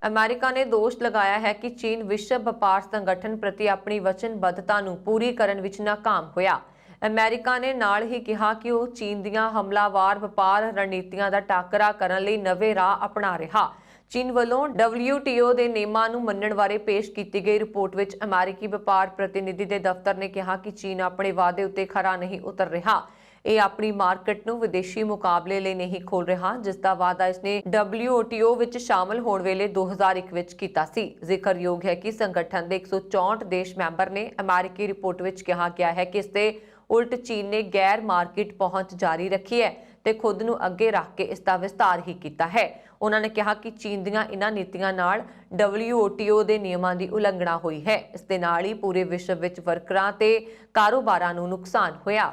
अमेरिका ने दोष लगाया है कि चीन विश्व व्यापार संगठन प्रति अपनी वचनबद्धता नूं पूरी करन विच नाकाम होया। अमेरिका ने नाल ही कहा कि वह चीन दीआं हमलावार व्यापार रणनीतियां दा टाकरा करन लई नवे राह अपना रहा। चीन वालों WTO के नियमां नूं मन्नण बारे पेश की गई रिपोर्ट विच अमेरिकी व्यापार प्रतिनिधि के दफ्तर ने कहा कि चीन अपने वादे उत्ते खरा नहीं उतर रहा। ਇਹ ਆਪਣੀ ਮਾਰਕੀਟ ਨੂੰ ਵਿਦੇਸ਼ੀ ਮੁਕਾਬਲੇ ਲਈ ਨਹੀਂ ਖੋਲ ਰਿਹਾ, ਜਿਸ ਦਾ ਵਾਅਦਾ ਇਸਨੇ WTO ਵਿੱਚ ਸ਼ਾਮਲ ਹੋਣ ਵੇਲੇ 2001 ਵਿੱਚ ਕੀਤਾ ਸੀ। ਜ਼ਿਕਰਯੋਗ ਹੈ ਕਿ ਸੰਗਠਨ ਦੇ 164 ਦੇਸ਼ ਮੈਂਬਰ ਨੇ। ਅਮਰੀਕੀ ਰਿਪੋਰਟ ਵਿੱਚ ਕਿਹਾ ਗਿਆ ਹੈ ਕਿ ਇਸ ਦੇ ਉਲਟ ਚੀਨ ਨੇ ਗੈਰ ਮਾਰਕੀਟ ਪਹੁੰਚ ਜਾਰੀ ਰੱਖੀ ਹੈ ਤੇ ਖੁਦ ਨੂੰ ਅੱਗੇ ਰੱਖ ਕੇ ਇਸ ਦਾ ਵਿਸਤਾਰ ਹੀ ਕੀਤਾ ਹੈ। ਉਹਨਾਂ ਨੇ ਕਿਹਾ ਕਿ ਚੀਨ ਦੀਆਂ ਇਨ੍ਹਾਂ ਨੀਤੀਆਂ ਨਾਲ WTO ਦੇ ਨਿਯਮਾਂ ਦੀ ਉਲੰਘਣਾ ਹੋਈ ਹੈ। ਇਸ ਦੇ ਨਾਲ ਹੀ ਪੂਰੇ ਵਿਸ਼ਵ ਵਿੱਚ ਵਰਕਰਾਂ ਤੇ ਕਾਰੋਬਾਰਾਂ ਨੂੰ ਨੁਕਸਾਨ ਹੋਇਆ।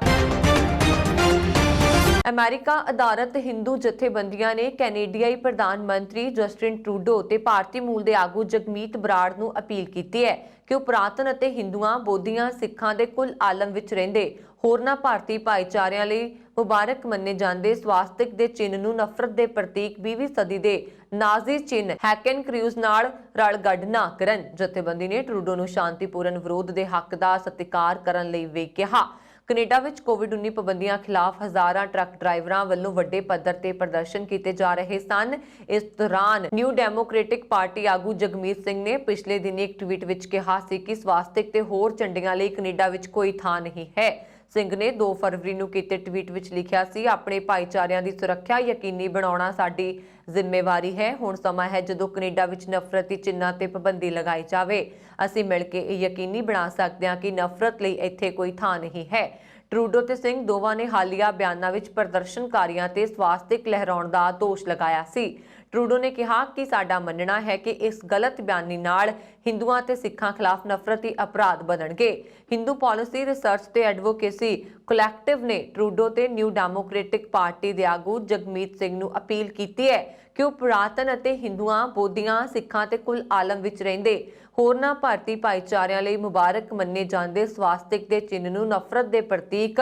अमेरिका आधारित हिंदू जथेबंदियां ने कैनेडियाई प्रधानमंत्री जस्टिन ट्रूडो ते भारतीय मूल के आगू जगमीत बराड़ नूं अपील की है कि वह पुरातन ਅਤੇ हिंदुआं बौद्धियां सिखां ਦੇ कुल आलम ਵਿੱਚ ਰਹਿੰਦੇ ਹੋਰਨਾਂ ਭਾਰਤੀ ਭਾਈਚਾਰਿਆਂ ਲਈ ਮੁਬਾਰਕ ਮੰਨੇ ਜਾਂਦੇ ਸਵਾਸਤਿਕ ਦੇ ਚਿੰਨ੍ਹ ਨੂੰ ਨਫ਼ਰਤ ਦੇ ਪ੍ਰਤੀਕ 20ਵੀਂ ਸਦੀ ਦੇ ਨਾਜ਼ੀ ਚਿੰਨ੍ਹ ਹੈਕਨ ਕ੍ਰਿਊਜ਼ ਨਾਲ ਰਲਗੱਡ ਨਾ ਕਰਨ। ਜਥੇਬੰਦੀ ਨੇ ਟਰੂਡੋ ਨੂੰ ਸ਼ਾਂਤੀਪੂਰਨ ਵਿਰੋਧ ਦੇ ਹੱਕ ਦਾ ਸਤਿਕਾਰ ਕਰਨ ਲਈ ਵੀ ਕਿਹਾ। ਕੈਨੇਡਾ ਵਿੱਚ ਕੋਵਿਡ-19 ਪਾਬੰਦੀਆਂ ਖਿਲਾਫ ਹਜ਼ਾਰਾਂ ਟਰੱਕ ਡਰਾਈਵਰਾਂ ਵੱਲੋਂ ਵੱਡੇ ਪੱਧਰ ਤੇ ਪ੍ਰਦਰਸ਼ਨ ਕੀਤੇ ਜਾ ਰਹੇ ਸਨ। ਇਸ ਦੌਰਾਨ ਨਿਊ ਡੈਮੋਕ੍ਰੈਟਿਕ ਪਾਰਟੀ ਆਗੂ ਜਗਮੀਤ ਸਿੰਘ ਨੇ ਪਿਛਲੇ ਦਿਨੀ ਇੱਕ ਟਵੀਟ ਵਿੱਚ ਕਿਹਾ ਸੀ ਕਿ ਸਵਾਸਤਿਕ ਤੇ ਹੋਰ ਝੰਡੀਆਂ ਲਈ ਕੈਨੇਡਾ ਵਿੱਚ ਕੋਈ ਥਾਂ ਨਹੀਂ ਹੈ। ਸਿੰਘ ਨੇ 2 ਫਰਵਰੀ ਨੂੰ ਕੀਤੇ ਟਵੀਟ ਵਿੱਚ ਲਿਖਿਆ ਸੀ, ਆਪਣੇ ਭਾਈਚਾਰਿਆਂ ਦੀ ਸੁਰੱਖਿਆ ਯਕੀਨੀ ਬਣਾਉਣਾ ਸਾਡੀ ਜ਼ਿੰਮੇਵਾਰੀ ਹੈ। ਹੁਣ ਸਮਾਂ ਹੈ ਜਦੋਂ ਕੈਨੇਡਾ ਵਿੱਚ ਨਫ਼ਰਤੀ ਚਿੰਨ੍ਹਾਂ ਤੇ ਪਾਬੰਦੀ ਲਗਾਈ ਜਾਵੇ। ਅਸੀਂ ਮਿਲ ਕੇ ਇਹ ਯਕੀਨੀ ਬਣਾ ਸਕਦੇ ਹਾਂ ਕਿ ਨਫ਼ਰਤ ਲਈ ਇੱਥੇ ਕੋਈ ਥਾਂ ਨਹੀਂ ਹੈ। ਟਰੂਡੋ ਤੇ ਸਿੰਘ ਦੋਵਾਂ ਨੇ ਹਾਲੀਆ ਬਿਆਨਾਂ ਵਿੱਚ ਪ੍ਰਦਰਸ਼ਨਕਾਰੀਆਂ ਤੇ ਸਵਾਸਤਿਕ ਲਹਿਰਾਉਣ ਦਾ ਦੋਸ਼ ਲਗਾਇਆ ਸੀ। ਟਰੂਡੋ ਨੇ ਕਿਹਾ ਕਿ ਸਾਡਾ ਮੰਨਣਾ ਹੈ ਕਿ ਇਸ ਗਲਤ ਬਿਆਨੀ ਨਾਲ ਹਿੰਦੂਆਂ ਤੇ ਸਿੱਖਾਂ ਖਿਲਾਫ ਨਫ਼ਰਤੀ ਅਪਰਾਧ ਬਣਨਗੇ। ਹਿੰਦੂ ਪਾਲਿਸੀ ਰਿਸਰਚ ਤੇ ਐਡਵੋਕੇਸੀ ਕਲੈਕਟਿਵ ਨੇ ਟਰੂਡੋ ਤੇ ਨਿਊ ਡੈਮੋਕ੍ਰੈਟਿਕ ਪਾਰਟੀ ਦੇ ਆਗੂ ਜਗਮੀਤ ਸਿੰਘ ਨੂੰ ਅਪੀਲ ਕੀਤੀ ਹੈ ਕਿ ਉਹ ਪੁਰਾਤਨ ਅਤੇ ਹਿੰਦੂਆਂ, ਬੋਧੀਆਂ, ਸਿੱਖਾਂ ਤੇ ਕੁੱਲ ਆਲਮ ਵਿੱਚ ਰਹਿੰਦੇ ਹੋਰਨਾਂ ਭਾਰਤੀ ਭਾਈਚਾਰਿਆਂ ਲਈ ਮੁਬਾਰਕ ਮੰਨੇ ਜਾਂਦੇ ਸਵਾਸਤਿਕ ਦੇ ਚਿੰਨ੍ਹ ਨੂੰ ਨਫ਼ਰਤ ਦੇ ਪ੍ਰਤੀਕ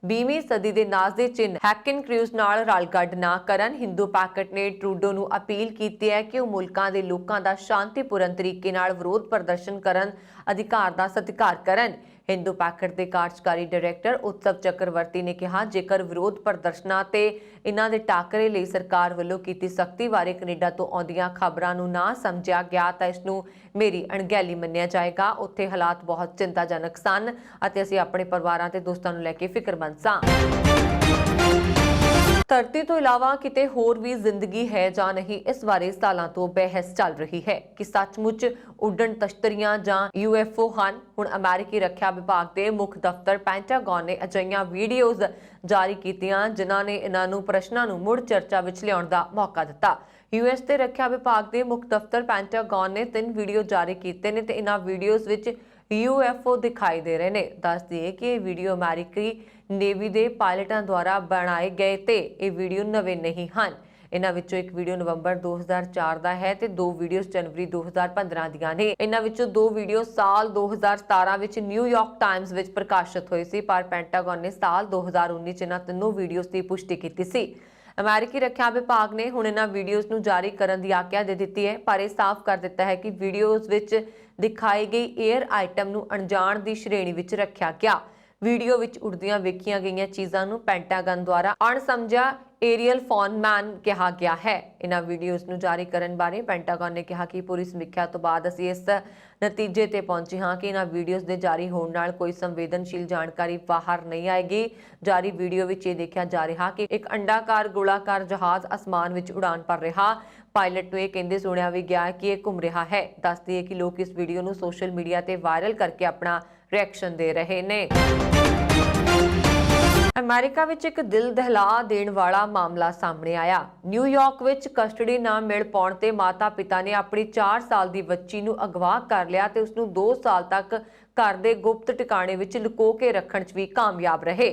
20ਵੀਂ ਸਦੀ ਦੇ ਨਾਜ਼ ਦੇ ਚਿੰਨ੍ਹ ਹੈਕਿਨ ਕ੍ਰਿਊਜ਼ ਨਾਲ ਰਲਗੱਡ ਨਾ ਕਰਨ। ਹਿੰਦੂ ਪੈਕਟ ਨੇ ਟਰੂਡੋ ਨੂੰ ਅਪੀਲ ਕੀਤੀ ਹੈ ਕਿ ਉਹ ਮੁਲਕਾਂ ਦੇ ਲੋਕਾਂ ਦਾ ਸ਼ਾਂਤੀਪੂਰਨ ਤਰੀਕੇ ਨਾਲ ਵਿਰੋਧ ਪ੍ਰਦਰਸ਼ਨ ਕਰਨ ਅਧਿਕਾਰ ਦਾ ਸਤਿਕਾਰ ਕਰਨ। ਹਿੰਦੂ ਪੈਕਟ ਦੇ ਕਾਰਜਕਾਰੀ ਡਾਇਰੈਕਟਰ ਉਤਸਵ ਚੱਕਰਵਰਤੀ ਨੇ ਕਿਹਾ, ਜੇਕਰ ਵਿਰੋਧ ਪ੍ਰਦਰਸ਼ਨਾਂ ਤੇ ਇਹਨਾਂ ਦੇ ਟਾਕਰੇ ਲਈ ਸਰਕਾਰ ਵੱਲੋਂ ਕੀਤੀ ਸਖਤੀ ਬਾਰੇ ਕੈਨੇਡਾ ਤੋਂ ਆਉਂਦੀਆਂ ਖਬਰਾਂ ਨੂੰ ਨਾ ਸਮਝਿਆ ਗਿਆ ਤਾਂ ਇਸ ਨੂੰ ਮੇਰੀ ਅਣਗਹਿਲੀ ਮੰਨਿਆ ਜਾਏਗਾ। ਉੱਥੇ ਹਾਲਾਤ ਬਹੁਤ ਚਿੰਤਾਜਨਕ ਸਨ ਅਤੇ ਅਸੀਂ ਆਪਣੇ ਪਰਿਵਾਰਾਂ ਤੇ ਦੋਸਤਾਂ ਨੂੰ ਲੈ ਕੇ ਫਿਕਰਮੰਦ ਸਾਂ। ਧਰਤੀ ਤੋਂ ਇਲਾਵਾ ਕਿਤੇ ਹੋਰ ਵੀ ਜ਼ਿੰਦਗੀ ਹੈ ਜਾਂ ਨਹੀਂ, ਇਸ ਬਾਰੇ ਸਾਲਾਂ ਤੋਂ ਬਹਿਸ ਚੱਲ ਰਹੀ ਹੈ ਕਿ ਸੱਚਮੁੱਚ ਉੱਡਣ ਤਸ਼ਤਰੀਆਂ ਜਾਂ UFO ਹਨ। ਹੁਣ ਅਮਰੀਕੀ ਰੱਖਿਆ ਵਿਭਾਗ ਦੇ ਮੁੱਖ ਦਫ਼ਤਰ ਪੈਂਟਾਗਨ ਨੇ ਅਜਿਹੀਆਂ ਵੀਡੀਓਜ਼ ਜਾਰੀ ਕੀਤੀਆਂ ਜਿਨ੍ਹਾਂ ਨੇ ਇਹਨਾਂ ਨੂੰ ਪ੍ਰਸ਼ਨਾਂ ਨੂੰ ਮੁੜ ਚਰਚਾ ਵਿੱਚ ਲਿਆਉਣ ਦਾ ਮੌਕਾ ਦਿੱਤਾ। US ਦੇ ਰੱਖਿਆ ਵਿਭਾਗ ਦੇ ਮੁੱਖ ਦਫ਼ਤਰ ਪੈਂਟਾਗਨ ਨੇ 3 ਵੀਡੀਓ ਜਾਰੀ ਕੀਤੇ ਨੇ ਤੇ ਇਹਨਾਂ ਵੀਡੀਓਜ਼ ਵਿੱਚ UFO ਦਿਖਾਈ ਦੇ ਰਹੇ ਨੇ। ਦੱਸ ਦਈਏ ਕਿ ਇਹ ਵੀਡੀਓ ਅਮਰੀਕੀ ਨੇਵੀ ਦੇ ਪਾਇਲਟਾਂ ਦੁਆਰਾ ਬਣਾਏ ਗਏ ਤੇ ਇਹ ਵੀਡੀਓ ਨਵੇਂ ਨਹੀਂ ਹਨ। ਇਹਨਾਂ ਵਿੱਚੋਂ ਇੱਕ ਵੀਡੀਓ ਨਵੰਬਰ 2004 ਦਾ ਹੈ ਤੇ 2 ਵੀਡੀਓਜ਼ ਜਨਵਰੀ 2015 ਦੀਆਂ ਨੇ। ਇਹਨਾਂ ਵਿੱਚੋਂ 2 ਵੀਡੀਓ ਸਾਲ 2017 ਵਿੱਚ ਨਿਊਯਾਰਕ ਟਾਈਮਜ਼ ਵਿੱਚ ਪ੍ਰਕਾਸ਼ਿਤ ਹੋਈ ਸੀ, ਪਰ ਪੈਂਟਾਗਨ ਨੇ ਸਾਲ 2019 ਚ ਇਹਨਾਂ ਤਿੰਨੋਂ ਵੀਡੀਓਜ਼ ਦੀ ਪੁਸ਼ਟੀ ਕੀਤੀ ਸੀ। ਅਮਰੀਕੀ ਰੱਖਿਆ ਵਿਭਾਗ ਨੇ ਹੁਣ ਇਹਨਾਂ ਵੀਡੀਓਜ਼ ਨੂੰ ਜਾਰੀ ਕਰਨ ਦੀ ਆਗਿਆ ਦੇ ਦਿੱਤੀ ਹੈ, ਪਰ ਇਹ ਸਾਫ਼ ਕਰ ਦਿੱਤਾ ਹੈ ਕਿ ਵੀਡੀਓਜ਼ ਵਿੱਚ ਦਿਖਾਈ ਗਈ 에ਅਰ ਆਈਟਮ ਨੂੰ ਅਣਜਾਣ ਦੀ ਸ਼੍ਰੇਣੀ ਵਿੱਚ ਰੱਖਿਆ ਗਿਆ। ਵੀਡੀਓ ਵਿੱਚ ਉੜਦੀਆਂ ਵੇਖੀਆਂ ਗਈਆਂ ਚੀਜ਼ਾਂ ਨੂੰ ਪੈਂਟਾਗਨ ਦੁਆਰਾ ਅਣਸਮਝਿਆ ਏਰੀਅਲ ਫੋਨਮੈਨ ਕਿਹਾ ਗਿਆ ਹੈ। ਇਹਨਾਂ ਵੀਡੀਓਜ਼ ਨੂੰ ਜਾਰੀ ਕਰਨ ਬਾਰੇ ਪੈਂਟਾਗਨ ਨੇ ਕਿਹਾ ਕਿ ਪੂਰੀ ਸਮੀਖਿਆ ਤੋਂ ਬਾਅਦ ਅਸੀਂ ਇਸ ਨਤੀਜੇ ਤੇ ਪਹੁੰਚੇ ਹਾਂ ਕਿ ਇਹਨਾਂ ਵੀਡੀਓਜ਼ ਦੇ ਜਾਰੀ ਹੋਣ ਨਾਲ ਕੋਈ ਸੰਵੇਦਨਸ਼ੀਲ ਜਾਣਕਾਰੀ ਬਾਹਰ ਨਹੀਂ ਆਏਗੀ। ਜਾਰੀ ਵੀਡੀਓ ਵਿੱਚ ਇਹ ਦੇਖਿਆ ਜਾ ਰਿਹਾ ਕਿ ਇੱਕ ਅੰਡਾਕਾਰ ਗੋਲਾਕਾਰ ਜਹਾਜ਼ ਅਸਮਾਨ ਵਿੱਚ ਉਡਾਨ ਭਰ ਰਿਹਾ। ਪਾਇਲਟ ਨੂੰ ਇਹ ਕਹਿੰਦੇ ਸੁਣਿਆ ਵੀ ਗਿਆ ਕਿ ਇਹ ਘੁੰਮ ਰਿਹਾ ਹੈ। ਦੱਸਦੀ ਹੈ ਕਿ ਲੋਕ ਇਸ ਵੀਡੀਓ ਨੂੰ ਸੋਸ਼ਲ ਮੀਡੀਆ ਤੇ ਵਾਇਰਲ ਕਰਕੇ ਆਪਣਾ ਰਿਐਕਸ਼ਨ ਦੇ ਰਹੇ ਨੇ। ਅਮਰੀਕਾ ਵਿੱਚ ਇੱਕ ਦਿਲ ਦਹਿਲਾ ਦੇਣ ਵਾਲਾ ਮਾਮਲਾ ਸਾਹਮਣੇ ਆਇਆ। ਨਿਊਯਾਰਕ ਵਿੱਚ ਕਸਟਡੀ ਨਾ ਮਿਲ ਪਾਉਣ ਤੇ ਮਾਤਾ-ਪਿਤਾ ਨੇ ਆਪਣੀ 4 ਸਾਲ ਦੀ ਬੱਚੀ ਨੂੰ ਅਗਵਾ ਕਰ ਲਿਆ ਤੇ ਉਸ ਨੂੰ 2 ਸਾਲ ਤੱਕ ਘਰ ਦੇ ਗੁਪਤ ਟਿਕਾਣੇ ਵਿੱਚ ਲੁਕੋ ਕੇ ਰੱਖਣ 'ਚ ਵੀ ਕਾਮਯਾਬ ਰਹੇ।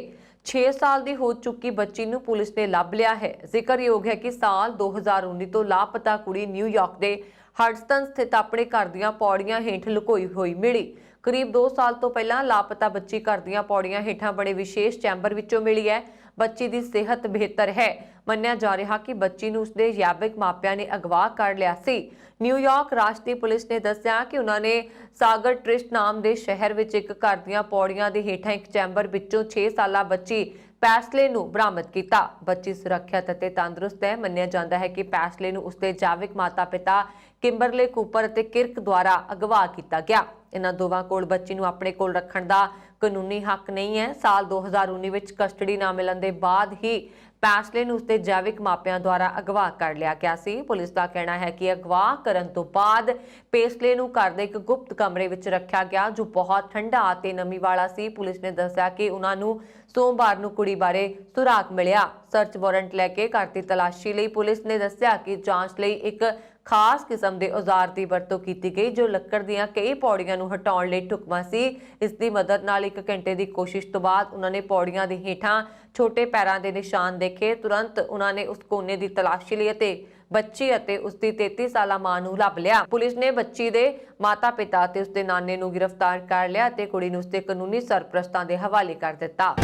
6 ਸਾਲ ਦੀ ਹੋ ਚੁੱਕੀ ਬੱਚੀ ਨੂੰ ਪੁਲਿਸ ਨੇ ਲੱਭ ਲਿਆ ਹੈ। ਜ਼ਿਕਰਯੋਗ ਹੈ ਕਿ ਸਾਲ 2019 ਤੋਂ ਲਾਪਤਾ ਕੁੜੀ ਨਿਊਯਾਰਕ ਦੇ ਹਡਸਨ ਸਥਿਤ ਆਪਣੇ ਘਰ ਦੀਆਂ ਪੌੜੀਆਂ ਹੇਠ ਲੁਕੋਈ ਹੋਈ ਮਿਲੀ। ਕਰੀਬ 2 ਸਾਲ ਤੋਂ ਪਹਿਲਾਂ ਲਾਪਤਾ ਬੱਚੀ ਘਰ ਦੀਆਂ ਪੌੜੀਆਂ ਹੇਠਾਂ ਬੜੇ ਵਿਸ਼ੇਸ਼ ਚੈਂਬਰ ਵਿੱਚੋਂ ਮਿਲੀ ਹੈ। ਬੱਚੀ ਦੀ ਸਿਹਤ ਬਿਹਤਰ ਹੈ। ਮੰਨਿਆ ਜਾ ਰਿਹਾ ਕਿ ਬੱਚੀ ਨੂੰ ਉਸਦੇ ਯਾਬਕ ਮਾਪਿਆਂ ਨੇ ਅਗਵਾ ਕਰ ਲਿਆ ਸੀ। ਨਿਊਯਾਰਕ ਰਾਸ਼ਟਰੀ ਪੁਲਿਸ ਨੇ ਦੱਸਿਆ ਕਿ ਉਹਨਾਂ ਨੇ ਸਾਗਰ ਟ੍ਰਿਸਟ ਨਾਮ ਦੇ ਸ਼ਹਿਰ ਵਿੱਚ ਇੱਕ ਘਰ ਦੀਆਂ ਪੌੜੀਆਂ ਦੇ ਹੇਠਾਂ ਇੱਕ ਚੈਂਬਰ ਵਿੱਚੋਂ 6 ਸਾਲਾ ਬੱਚੀ ਪੈਸਲੇ ਨੂੰ ਬਰਾਮਦ ਕੀਤਾ। ਬੱਚੀ ਸੁਰੱਖਿਅਤ ਅਤੇ ਤੰਦਰੁਸਤ ਹੈ। ਮੰਨਿਆ ਜਾਂਦਾ ਹੈ ਕਿ ਪੈਸਲੇ ਨੂੰ ਉਸਦੇ ਜੈਵਿਕ ਮਾਤਾ-ਪਿਤਾ ਕਿੰਬਰਲੇ ਕੂਪਰ ਅਤੇ ਕਿਰਕ ਦੁਆਰਾ ਅਗਵਾ ਕੀਤਾ ਗਿਆ। ਇਹਨਾਂ ਦੋਵਾਂ ਕੋਲ ਬੱਚੀ ਨੂੰ ਆਪਣੇ ਕੋਲ ਰੱਖਣ ਦਾ ਕਾਨੂੰਨੀ ਹੱਕ ਨਹੀਂ ਹੈ। ਸਾਲ 2019 ਵਿੱਚ ਕਸਟਡੀ ਨਾ ਮਿਲਣ ਦੇ ਬਾਅਦ ਹੀ ਪੈਸਲੇ ਨੂੰ ਉਸਦੇ ਜੈਵਿਕ ਮਾਪਿਆਂ ਦੁਆਰਾ ਅਗਵਾ ਕਰ ਲਿਆ ਗਿਆ ਸੀ। ਪੁਲਿਸ ਦਾ ਕਹਿਣਾ ਹੈ ਕਿ ਅਗਵਾ ਕਰਨ ਤੋਂ ਬਾਅਦ ਪੈਸਲੇ ਨੂੰ ਘਰ ਦੇ ਇੱਕ ਗੁਪਤ ਕਮਰੇ ਵਿੱਚ ਰੱਖਿਆ ਗਿਆ ਜੋ ਬਹੁਤ ਠੰਡਾ ਅਤੇ ਨਮੀ ਵਾਲਾ ਸੀ। ਪੁਲਿਸ ਨੇ ਦੱਸਿਆ ਕਿ ਉਹਨਾਂ ਨੂੰ ਸੋਮਵਾਰ ਨੂੰ ਕੁੜੀ ਬਾਰੇ ਸੁਰਾਗ ਮਿਲਿਆ। ਸਰਚ ਵਾਰੰਟ ਲੈ ਕੇ ਘਰ ਦੀ ਤਲਾਸ਼ੀ ਲਈ ਪੁਲਿਸ ਨੇ ਦੱਸਿਆ ਕਿ ਜਾਂਚ ਲਈ ਇੱਕ ਖਾਸ ਕਿਸਮ ਦੇ ਔਜ਼ਾਰ ਦੀ ਵਰਤੋਂ ਕੀਤੀ ਗਈ ਜੋ ਲੱਕੜ ਦੀਆਂ ਕਈ ਪੌੜੀਆਂ ਨੂੰ ਹਟਾਉਣ ਲਈ ਢੁਕਵਾਂ ਸੀ। ਇਸ ਦੀ ਮਦਦ ਨਾਲ 1 ਘੰਟੇ ਦੀ ਕੋਸ਼ਿਸ਼ ਤੋਂ ਬਾਅਦ ਉਹਨਾਂ ਨੇ ਪੌੜੀਆਂ ਦੇ ਹੇਠਾਂ ਛੋਟੇ ਪੈਰਾਂ ਦੇ ਨਿਸ਼ਾਨ ਦੇਖੇ। ਤੁਰੰਤ ਉਹਨਾਂ ਨੇ ਉਸ ਕੋਨੇ ਦੀ ਤਲਾਸ਼ੀ ਲਈ ਅਤੇ ਬੱਚੀ ਅਤੇ ਉਸਦੀ 33 ਸਾਲਾ ਮਾਂ ਨੂੰ ਲੱਭ ਲਿਆ। ਪੁਲਿਸ ਨੇ ਬੱਚੀ ਦੇ ਮਾਤਾ-ਪਿਤਾ ਅਤੇ ਉਸਦੇ ਨਾਨੇ ਨੂੰ ਗ੍ਰਿਫਤਾਰ ਕਰ ਲਿਆ ਅਤੇ ਕੁੜੀ ਨੂੰ ਉਸਦੇ ਕਾਨੂੰਨੀ ਸਰਪ੍ਰਸਤਾਂ ਦੇ ਹਵਾਲੇ ਕਰ ਦਿੱਤਾ।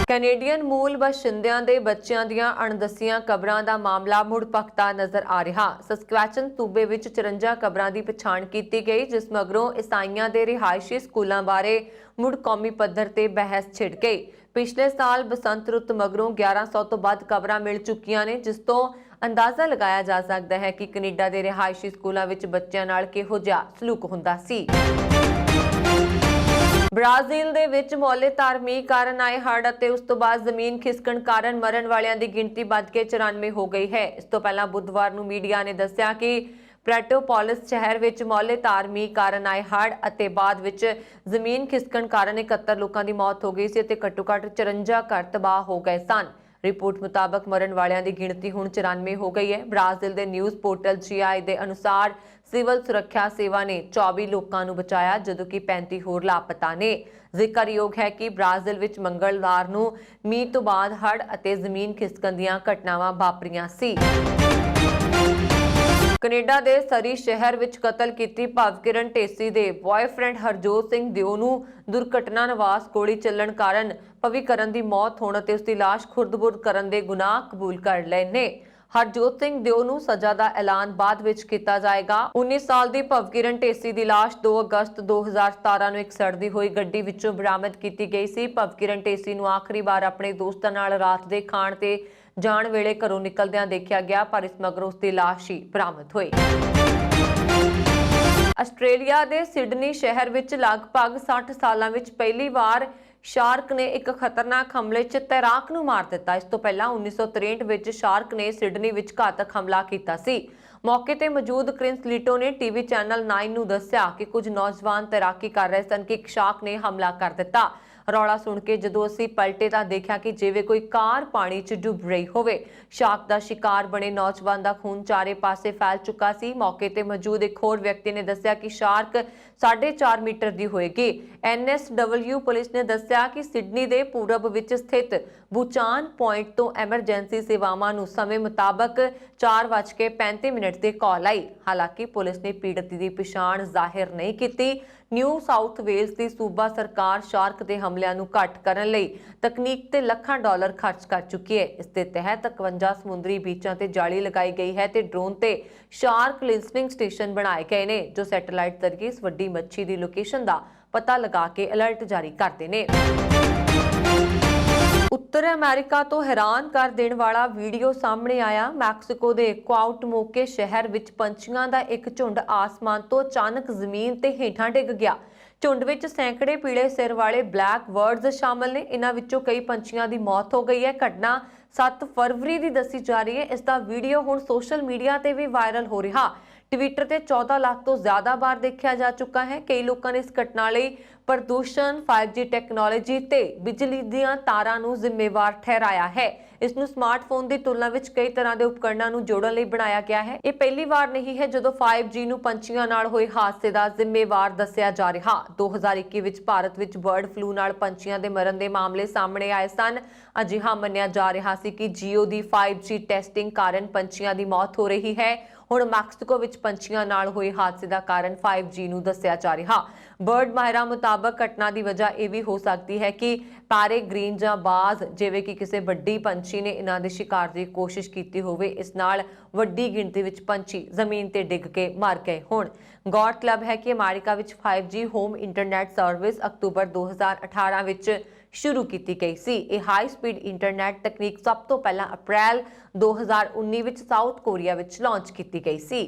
ਕੈਨੇਡੀਅਨ ਮੂਲ ਵਸਿੰਦਿਆਂ ਦੇ ਬੱਚਿਆਂ ਦੀਆਂ ਅਣਦੱਸੀਆਂ ਕਬਰਾਂ ਦਾ ਮਾਮਲਾ ਮੁੜ ਭਖਦਾ ਨਜ਼ਰ ਆ ਰਿਹਾ। ਸਸਕੈਚੁਅਨ ਸੂਬੇ ਵਿੱਚ 54 ਕਬਰਾਂ ਦੀ ਪਛਾਣ ਕੀਤੀ ਗਈ, ਜਿਸ ਮਗਰੋਂ ਈਸਾਈਆਂ ਦੇ ਰਿਹਾਇਸ਼ੀ ਸਕੂਲਾਂ ਬਾਰੇ ਮੁੜ ਕੌਮੀ ਪੱਧਰ ਤੇ ਬਹਿਸ ਛਿੜ ਗਈ। ਪਿਛਲੇ ਸਾਲ ਬਸੰਤ ਰੁੱਤ ਮਗਰੋਂ 1100 ਤੋਂ ਵੱਧ ਕਬਰਾਂ ਮਿਲ ਚੁੱਕੀਆਂ ਨੇ, ਜਿਸ ਤੋਂ ਅੰਦਾਜ਼ਾ ਲਗਾਇਆ ਜਾ ਸਕਦਾ ਹੈ ਕਿ ਕੈਨੇਡਾ ਦੇ ਰਿਹਾਇਸ਼ੀ ਸਕੂਲਾਂ ਵਿੱਚ ਬੱਚਿਆਂ ਨਾਲ ਕਿਹੋ ਜਿਹਾ ਸਲੂਕ ਹੁੰਦਾ ਸੀ। ਬ੍ਰਾਜ਼ੀਲ ਦੇ ਵਿੱਚ ਮੌਲੇਧਾਰ ਮੀਂਹ ਕਾਰਨ ਆਏ ਹੜ੍ਹ ਅਤੇ ਉਸ ਤੋਂ ਬਾਅਦ ਜ਼ਮੀਨ ਖਿਸਕਣ ਕਾਰਨ ਮਰਨ ਵਾਲਿਆਂ ਦੀ ਗਿਣਤੀ ਵੱਧ ਕੇ 94 ਹੋ ਗਈ ਹੈ। ਇਸ ਤੋਂ ਪਹਿਲਾਂ ਬੁੱਧਵਾਰ ਨੂੰ ਮੀਡੀਆ ਨੇ ਦੱਸਿਆ ਕਿ ਪ੍ਰੈਟੋਪੋਲਿਸ ਸ਼ਹਿਰ ਵਿੱਚ ਮੌਲੇਧਾਰ ਮੀਂਹ ਕਾਰਨ ਆਏ ਹੜ੍ਹ ਅਤੇ ਬਾਅਦ ਵਿੱਚ ਜ਼ਮੀਨ ਖਿਸਕਣ ਕਾਰਨ 71 ਲੋਕਾਂ ਦੀ ਮੌਤ ਹੋ ਗਈ ਸੀ ਅਤੇ ਘੱਟੋ-ਘੱਟ 54 ਘਰ ਤਬਾਹ ਹੋ ਗਏ ਸਨ। ਰਿਪੋਰਟ ਮੁਤਾਬਕ ਮਰਨ ਵਾਲਿਆਂ ਦੀ ਗਿਣਤੀ ਹੁਣ 94 ਹੋ ਗਈ ਹੈ। ਬ੍ਰਾਜ਼ੀਲ ਦੇ ਨਿਊਜ਼ ਪੋਰਟਲ GI ਦੇ ਅਨੁਸਾਰ ਸਿਵਲ ਸੁਰੱਖਿਆ ਸੇਵਾ ਨੇ 24 ਲੋਕਾਂ ਨੂੰ ਬਚਾਇਆ, ਜਦੋਂ ਕਿ 35 ਹੋਰ ਲਾਪਤਾ ਨੇ। ਜ਼ਿਕਰਯੋਗ ਹੈ ਕਿ ਬ੍ਰਾਜ਼ੀਲ ਵਿੱਚ ਮੰਗਲਵਾਰ ਨੂੰ ਮੀਂਹ ਤੋਂ ਬਾਅਦ ਹੜ੍ਹ ਅਤੇ ਜ਼ਮੀਨ ਖਿਸਕਣ ਦੀਆਂ ਘਟਨਾਵਾਂ ਵਾਪਰੀਆਂ ਸੀ। ਕੈਨੇਡਾ ਦੇ ਸਰੀ ਸ਼ਹਿਰ ਵਿੱਚ ਕਤਲ ਕੀਤੀ ਭਵਕਿਰਨ ਢੇਸੀ ਦੇ ਬॉयਫ੍ਰੈਂਡ ਹਰਜੋਤ ਸਿੰਘ ਦਿਓ ਨੂੰ ਦੁਰਘਟਨਾ ਨਿਵਾਸ ਗੋਲੀ ਚੱਲਣ ਕਾਰਨ ਭਵਿਕਰਨ ਦੀ ਮੌਤ ਹੋਣ ਅਤੇ ਉਸ ਦੀ ਲਾਸ਼ ਖੁਰਦ-ਬੁਰਦ ਕਰਨ ਦੇ ਗੁਨਾਹ ਕਬੂਲ ਕਰ ਲਏ ਨੇ। ਹਰਜੋਤ ਸਿੰਘ ਦਿਓ ਨੂੰ ਸਜ਼ਾ ਦਾ ਐਲਾਨ ਬਾਅਦ ਵਿੱਚ ਕੀਤਾ ਜਾਏਗਾ। 19 ਸਾਲ ਦੀ ਭਵਕਿਰਨ ਢੇਸੀ ਦੀ ਲਾਸ਼ 2 ਅਗਸਤ 2017 ਨੂੰ ਇੱਕ ਸੜਦੀ ਹੋਈ ਗੱਡੀ ਵਿੱਚੋਂ ਬਰਾਮਦ ਕੀਤੀ ਗਈ ਸੀ। ਭਵਕਿਰਨ ਢੇਸੀ ਨੂੰ ਆਖਰੀ ਵਾਰ ਆਪਣੇ ਦੋਸਤਾਂ ਨਾਲ ਰਾਤ ਦੇ ਖਾਣ ਤੇ ਜਾਣ ਵੇਲੇ ਘਰੋਂ ਨਿਕਲਦਿਆਂ ਦੇਖਿਆ ਗਿਆ, ਪਰ ਇਸ ਮਗਰੋਂ ਉਸ ਦੀ ਲਾਸ਼ ਹੀ ਬਰਾਮਦ ਹੋਈ। ਆਸਟ੍ਰੇਲੀਆ ਦੇ ਸਿਡਨੀ ਸ਼ਹਿਰ ਵਿੱਚ ਲਗਭਗ 60 ਸਾਲਾਂ ਵਿੱਚ ਪਹਿਲੀ ਵਾਰ ਸ਼ਾਰਕ ਨੇ ਇੱਕ ਖਤਰਨਾਕ ਹਮਲੇ 'ਚ ਤੈਰਾਕ ਨੂੰ ਮਾਰ ਦਿੱਤਾ। ਇਸ ਤੋਂ ਪਹਿਲਾਂ 1963 ਵਿੱਚ ਸ਼ਾਰਕ ਨੇ ਸਿਡਨੀ ਵਿੱਚ ਘਾਤਕ ਹਮਲਾ ਕੀਤਾ ਸੀ। ਮੌਕੇ ਤੇ ਮੌਜੂਦ ਕ੍ਰਿਸ ਲੀਟੋ ਨੇ ਟੀਵੀ ਚੈਨਲ 9 ਨੂੰ ਦੱਸਿਆ ਕਿ ਕੁਝ ਨੌਜਵਾਨ ਤੈਰਾਕੀ ਕਰ ਰਹੇ ਸਨ ਕਿ ਇੱਕ ਸ਼ਾਰਕ ਨੇ ਹਮਲਾ ਕਰ ਦਿੱਤਾ। ਰੌਲਾ ਸੁਣ ਕੇ ਜਦੋਂ ਅਸੀਂ ਪਲਟੇ ਤਾਂ ਦੇਖਿਆ ਕਿ ਜਿਵੇਂ ਕੋਈ ਕਾਰ ਪਾਣੀ 'ਚ ਡੁੱਬ ਰਹੀ ਹੋਵੇ। ਸ਼ਾਰਕ ਦਾ ਸ਼ਿਕਾਰ ਬਣੇ ਨੌਜਵਾਨ ਦਾ ਖੂਨ ਚਾਰੇ ਪਾਸੇ ਫੈਲ ਚੁੱਕਾ ਸੀ। ਮੌਕੇ ਤੇ ਮੌਜੂਦ ਇੱਕ ਹੋਰ ਵਿਅਕਤੀ ਨੇ ਦੱਸਿਆ ਕਿ ਸ਼ਾਰਕ 4.5 ਮੀਟਰ ਦੀ ਹੋਏਗੀ। NSW ਪੁਲਿਸ ਨੇ ਦੱਸਿਆ ਕਿ ਸਿਡਨੀ ਦੇ ਪੂਰਬ ਵਿੱਚ ਸਥਿਤ ਬੁਚਾਨ ਪੁਆਇੰਟ ਤੋਂ ਐਮਰਜੈਂਸੀ ਸੇਵਾਵਾਂ ਨੂੰ ਸਮੇਂ ਮੁਤਾਬਕ 4:35 ਤੇ ਕਾਲ ਆਈ। ਹਾਲਾਂਕਿ ਪੁਲਿਸ ਨੇ ਪੀੜਤ ਦੀ ਪਛਾਣ ਜ਼ਾਹਿਰ ਨਹੀਂ ਕੀਤੀ। ਨਿਊ ਸਾਊਥ ਵੇਲਸ ਦੀ ਸੂਬਾ ਸਰਕਾਰ ਸ਼ਾਰਕ ਦੇ ਹਮਲਿਆਂ ਨੂੰ ਘੱਟ ਕਰਨ ਲਈ ਤਕਨੀਕ ਤੇ ਲੱਖਾਂ ਡਾਲਰ ਖਰਚ ਕਰ ਚੁੱਕੀ ਹੈ। ਇਸ ਦੇ ਤਹਿਤ 51 ਸਮੁੰਦਰੀ ਬੀਚਾਂ ਤੇ ਜਾਲੀ ਲਗਾਈ ਗਈ ਹੈ ਤੇ ਡਰੋਨ ਤੇ ਸ਼ਾਰਕ ਲਿਸਨਿੰਗ ਸਟੇਸ਼ਨ ਬਣਾਏ ਗਏ ਨੇ, ਜੋ ਸੈਟੇਲਾਈਟ ਜ਼ਰੀਏ ਇਸ ਵੱਡੀ ਮੱਛੀ ਦੀ ਲੋਕੇਸ਼ਨ ਦਾ ਪਤਾ ਲਗਾ ਕੇ ਅਲਰਟ ਜਾਰੀ ਕਰਦੇ ਨੇ। ਉੱਤਰ ਅਮਰੀਕਾ ਤੋਂ ਹੈਰਾਨ ਕਰ ਦੇਣ ਵਾਲਾ ਵੀਡੀਓ ਸਾਹਮਣੇ ਆਇਆ। ਮੈਕਸੀਕੋ ਦੇ ਕੁਆਉਟਮੋਕੇ ਸ਼ਹਿਰ ਵਿੱਚ ਪੰਛੀਆਂ ਦਾ ਇੱਕ ਝੁੰਡ ਆਸਮਾਨ ਤੋਂ ਅਚਾਨਕ ਜ਼ਮੀਨ ਤੇ ਹੇਠਾਂ ਡਿੱਗ ਗਿਆ। ਝੁੰਡ ਵਿੱਚ ਸੈਂਕੜੇ ਪੀਲੇ ਸਿਰ ਵਾਲੇ ਬਲੈਕ ਬਰਡਸ ਸ਼ਾਮਲ ਨੇ। ਇਹਨਾਂ ਵਿੱਚੋਂ ਕਈ ਪੰਛੀਆਂ ਦੀ ਮੌਤ ਹੋ ਗਈ ਹੈ। ਘਟਨਾ 7 ਫਰਵਰੀ ਦੀ ਦੱਸੀ ਜਾ ਰਹੀ ਹੈ। ਇਸ ਦਾ ਵੀਡੀਓ ਹੁਣ ਸੋਸ਼ਲ ਮੀਡੀਆ ਤੇ ਵੀ ਵਾਇਰਲ ਹੋ ਰਿਹਾ। ਟਵਿੱਟਰ ਤੇ 14 ਲੱਖ ਤੋਂ ਜ਼ਿਆਦਾ ਵਾਰ ਦੇਖਿਆ ਜਾ ਚੁੱਕਾ ਹੈ। ਕਈ ਲੋਕਾਂ ਨੇ ਇਸ ਘਟਨਾ ਲਈ ਪ੍ਰਦੂਸ਼ਣ, 5G ਟੈਕਨੋਲੋਜੀ ਤੇ ਬਿਜਲੀ ਦੀਆਂ ਤਾਰਾਂ ਨੂੰ ਜ਼ਿੰਮੇਵਾਰ ਠਹਿਰਾਇਆ ਹੈ। ਇਸ ਨੂੰ ਸਮਾਰਟਫੋਨ ਦੀ ਤੁਲਨਾ ਵਿੱਚ ਕਈ ਤਰ੍ਹਾਂ ਦੇ ਉਪਕਰਣਾਂ ਨੂੰ ਜੋੜਨ ਲਈ ਬਣਾਇਆ ਗਿਆ ਹੈ। ਇਹ ਪਹਿਲੀ ਵਾਰ ਨਹੀਂ ਹੈ ਜਦੋਂ 5G ਨੂੰ ਪੰਛੀਆਂ ਨਾਲ ਹੋਏ ਹਾਦਸੇ ਦਾ ਜ਼ਿੰਮੇਵਾਰ ਦੱਸਿਆ ਜਾ ਰਿਹਾ। 2021 ਵਿੱਚ ਭਾਰਤ ਵਿੱਚ ਬਰਡ ਫਲੂ ਨਾਲ ਪੰਛੀਆਂ ਦੇ ਮਰਨ ਦੇ ਮਾਮਲੇ ਸਾਹਮਣੇ ਆਏ ਸਨ। ਅਜਿਹਾ ਮੰਨਿਆ ਜਾ ਰਿਹਾ ਸੀ ਕਿ ਜੀਓ ਦੀ 5G ਟੈਸਟਿੰਗ ਕਾਰਨ ਪੰਛੀਆਂ ਦੀ ਮੌਤ ਹੋ ਰਹੀ ਹੈ। ਹੁਣ ਮੈਕਸੀਕੋ ਵਿੱਚ ਪੰਛੀਆਂ ਨਾਲ ਹੋਏ ਹਾਦਸੇ ਦਾ ਕਾਰਨ 5G ਨੂੰ ਦੱਸਿਆ ਜਾ ਰਿਹਾ। ਬਰਡ ਮਾਹਿਰਾਂ ਮੁਤਾਬਕ ਘਟਨਾ ਦੀ ਵਜ੍ਹਾ ਇਹ ਵੀ ਹੋ ਸਕਦੀ ਹੈ ਕਿ ਪੈਰੇਗ੍ਰੀਨ ਜਾਂ ਬਾਜ਼, ਜਿਵੇਂ ਕਿ ਕਿਸੇ ਵੱਡੀ ਪੰਛੀ ਨੇ ਇਹਨਾਂ ਦੇ ਸ਼ਿਕਾਰ ਦੀ ਕੋਸ਼ਿਸ਼ ਕੀਤੀ ਹੋਵੇ। ਇਸ ਨਾਲ ਵੱਡੀ ਗਿਣਤੀ ਵਿੱਚ ਪੰਛੀ ਜ਼ਮੀਨ ਤੇ ਡਿੱਗ ਕੇ ਮਰ ਗਏ ਹੋਣ। ਗੌਰਤਲਬ ਹੈ ਕਿ ਅਮਰੀਕਾ ਵਿੱਚ 5G home internet service October 2018 ਵਿੱਚ ਸ਼ੁਰੂ ਕੀਤੀ ਗਈ ਸੀ। ਇਹ ਹਾਈ ਸਪੀਡ ਇੰਟਰਨੈਟ ਤਕਨੀਕ ਸਭ ਤੋਂ ਪਹਿਲਾਂ ਅਪ੍ਰੈਲ 2019 ਵਿੱਚ ਸਾਊਥ ਕੋਰੀਆ ਵਿੱਚ ਲਾਂਚ ਕੀਤੀ ਗਈ ਸੀ।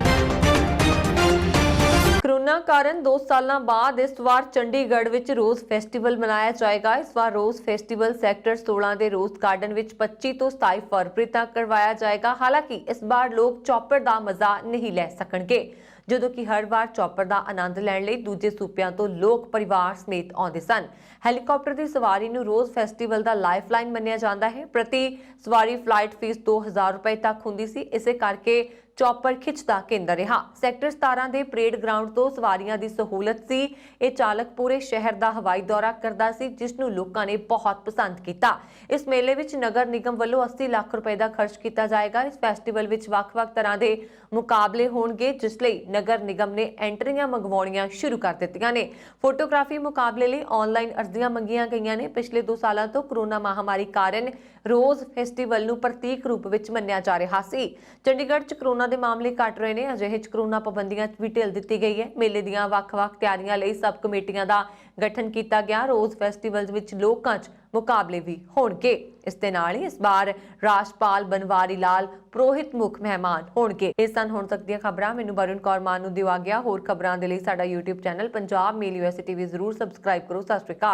ਕੋਰੋਨਾ ਕਾਰਨ 2 ਸਾਲਾਂ ਬਾਅਦ ਇਸ ਵਾਰ ਚੰਡੀਗੜ੍ਹ ਵਿੱਚ ਰੋਜ਼ ਫੈਸਟੀਵਲ ਮਨਾਇਆ ਜਾਏਗਾ। ਇਸ ਵਾਰ ਰੋਜ਼ ਫੈਸਟੀਵਲ ਸੈਕਟਰ 16 ਦੇ ਰੋਜ਼ ਗਾਰਡਨ ਵਿੱਚ 25 ਤੋਂ 27 ਫਰਵਰੀ ਤੱਕ ਕਰਵਾਇਆ ਜਾਏਗਾ। ਹਾਲਾਂਕਿ ਇਸ ਵਾਰ ਲੋਕ ਚੌਪਰ ਦਾ ਮਜ਼ਾ ਨਹੀਂ ਲੈ ਸਕਣਗੇ, ਜਦੋਂ ਕਿ ਹਰ ਵਾਰ ਚੌਪਰ ਦਾ ਆਨੰਦ ਲੈਣ ਲਈ ਦੂਜੇ ਸੂਬਿਆਂ ਤੋਂ ਲੋਕ ਪਰਿਵਾਰ ਸਮੇਤ ਆਉਂਦੇ ਸਨ। ਹੈਲੀਕਾਪਟਰ ਦੀ ਸਵਾਰੀ ਨੂੰ ਰੋਜ਼ ਫੈਸਟੀਵਲ ਦਾ ਲਾਈਫਲਾਈਨ ਮੰਨਿਆ ਜਾਂਦਾ ਹੈ। ਪ੍ਰਤੀ ਸਵਾਰੀ ਫਲਾਈਟ ਫੀਸ 2000 ਰੁਪਏ ਤੱਕ ਹੁੰਦੀ ਸੀ। ਇਸੇ ਕਰਕੇ ਚੌਪਰ ਖਿੱਚ ਦਾ ਕੇਂਦਰ ਰਿਹਾ। ਸੈਕਟਰ 17 ਦੇ ਪਰੇਡ ਗਰਾਊਂਡ ਤੋਂ ਸਵਾਰੀਆਂ ਦੀ ਸਹੂਲਤ ਸੀ। ਇਹ ਚਾਲਕ ਪੂਰੇ ਸ਼ਹਿਰ ਦਾ ਹਵਾਈ ਦੌਰਾ ਕਰਦਾ ਸੀ, ਜਿਸ ਨੂੰ ਲੋਕਾਂ ਨੇ ਬਹੁਤ ਪਸੰਦ ਕੀਤਾ। ਇਸ ਮੇਲੇ ਵਿੱਚ ਨਗਰ ਨਿਗਮ ਵੱਲੋਂ 80 ਲੱਖ ਰੁਪਏ ਦਾ ਖਰਚ ਕੀਤਾ ਜਾਏਗਾ। ਇਸ ਫੈਸਟੀਵਲ ਵਿੱਚ ਵੱਖ-ਵੱਖ ਤਰ੍ਹਾਂ ਦੇ ਮੁਕਾਬਲੇ ਹੋਣਗੇ, ਜਿਸ ਲਈ ਨਗਰ ਨਿਗਮ ਨੇ ਐਂਟਰੀਆਂ ਮੰਗਵਾਉਣੀਆਂ ਸ਼ੁਰੂ ਕਰ ਦਿੱਤੀਆਂ ਨੇ। ਫੋਟੋਗ੍ਰਾਫੀ ਮੁਕਾਬਲੇ ਲਈ ਆਨਲਾਈਨ ਅਰਜ਼ੀਆਂ ਮੰਗੀਆਂ ਗਈਆਂ ਨੇ। ਪਿਛਲੇ 2 ਸਾਲਾਂ ਤੋਂ ਕੋਰੋਨਾ ਮਹਾਮਾਰੀ ਕਾਰਨ ਰੋਜ਼ ਫੈਸਟੀਵਲ ਨੂੰ ਪ੍ਰਤੀਕ ਰੂਪ ਵਿੱਚ ਮੰਨਿਆ ਜਾ ਰਿਹਾ ਸੀ। ਚੰਡੀਗੜ੍ਹ 'ਚ ਕੋਰੋਨਾ ਦੇ ਮਾਮਲੇ ਘਟ ਰਹੇ ਨੇ। ਅਜਿਹੇ 'ਚ ਕੋਰੋਨਾ ਪਾਬੰਦੀਆਂ 'ਚ ਵੀ ਢਿੱਲ ਦਿੱਤੀ ਗਈ ਹੈ। ਮੇਲੇ ਦੀਆਂ ਵੱਖ-ਵੱਖ ਤਿਆਰੀਆਂ ਲਈ ਸਬ ਕਮੇਟੀਆਂ ਦਾ ਗਠਨ ਕੀਤਾ ਗਿਆ। ਰੋਜ਼ ਫੈਸਟੀਵਲ ਵਿੱਚ ਲੋਕਾਂ 'ਚ ਮੁਕਾਬਲੇ ਵੀ ਹੋਣਗੇ। ਇਸ ਦੇ ਨਾਲ ਹੀ ਇਸ ਵਾਰ ਰਾਜਪਾਲ ਬਨਵਾਰੀ ਲਾਲ ਪੁਰੋਹਿਤ ਮੁੱਖ ਮਹਿਮਾਨ ਹੋਣਗੇ। ਇਹ ਸਨ ਹੁਣ ਤੱਕ ਦੀਆਂ ਖਬਰਾਂ। ਮੈਨੂੰ ਵਰੁਣ ਕੌਰ ਮਾਨ ਨੂੰ ਦਿਓ ਆਗਿਆ। ਹੋਰ ਖਬਰਾਂ ਦੇ ਲਈ ਸਾਡਾ YouTube ਚੈਨਲ ਪੰਜਾਬ ਮੇਲ USA TV ਜ਼ਰੂਰ ਸਬਸਕ੍ਰਾਈਬ ਕਰੋ। ਸਤਿ ਸ਼੍ਰੀ ਅਕਾਲ।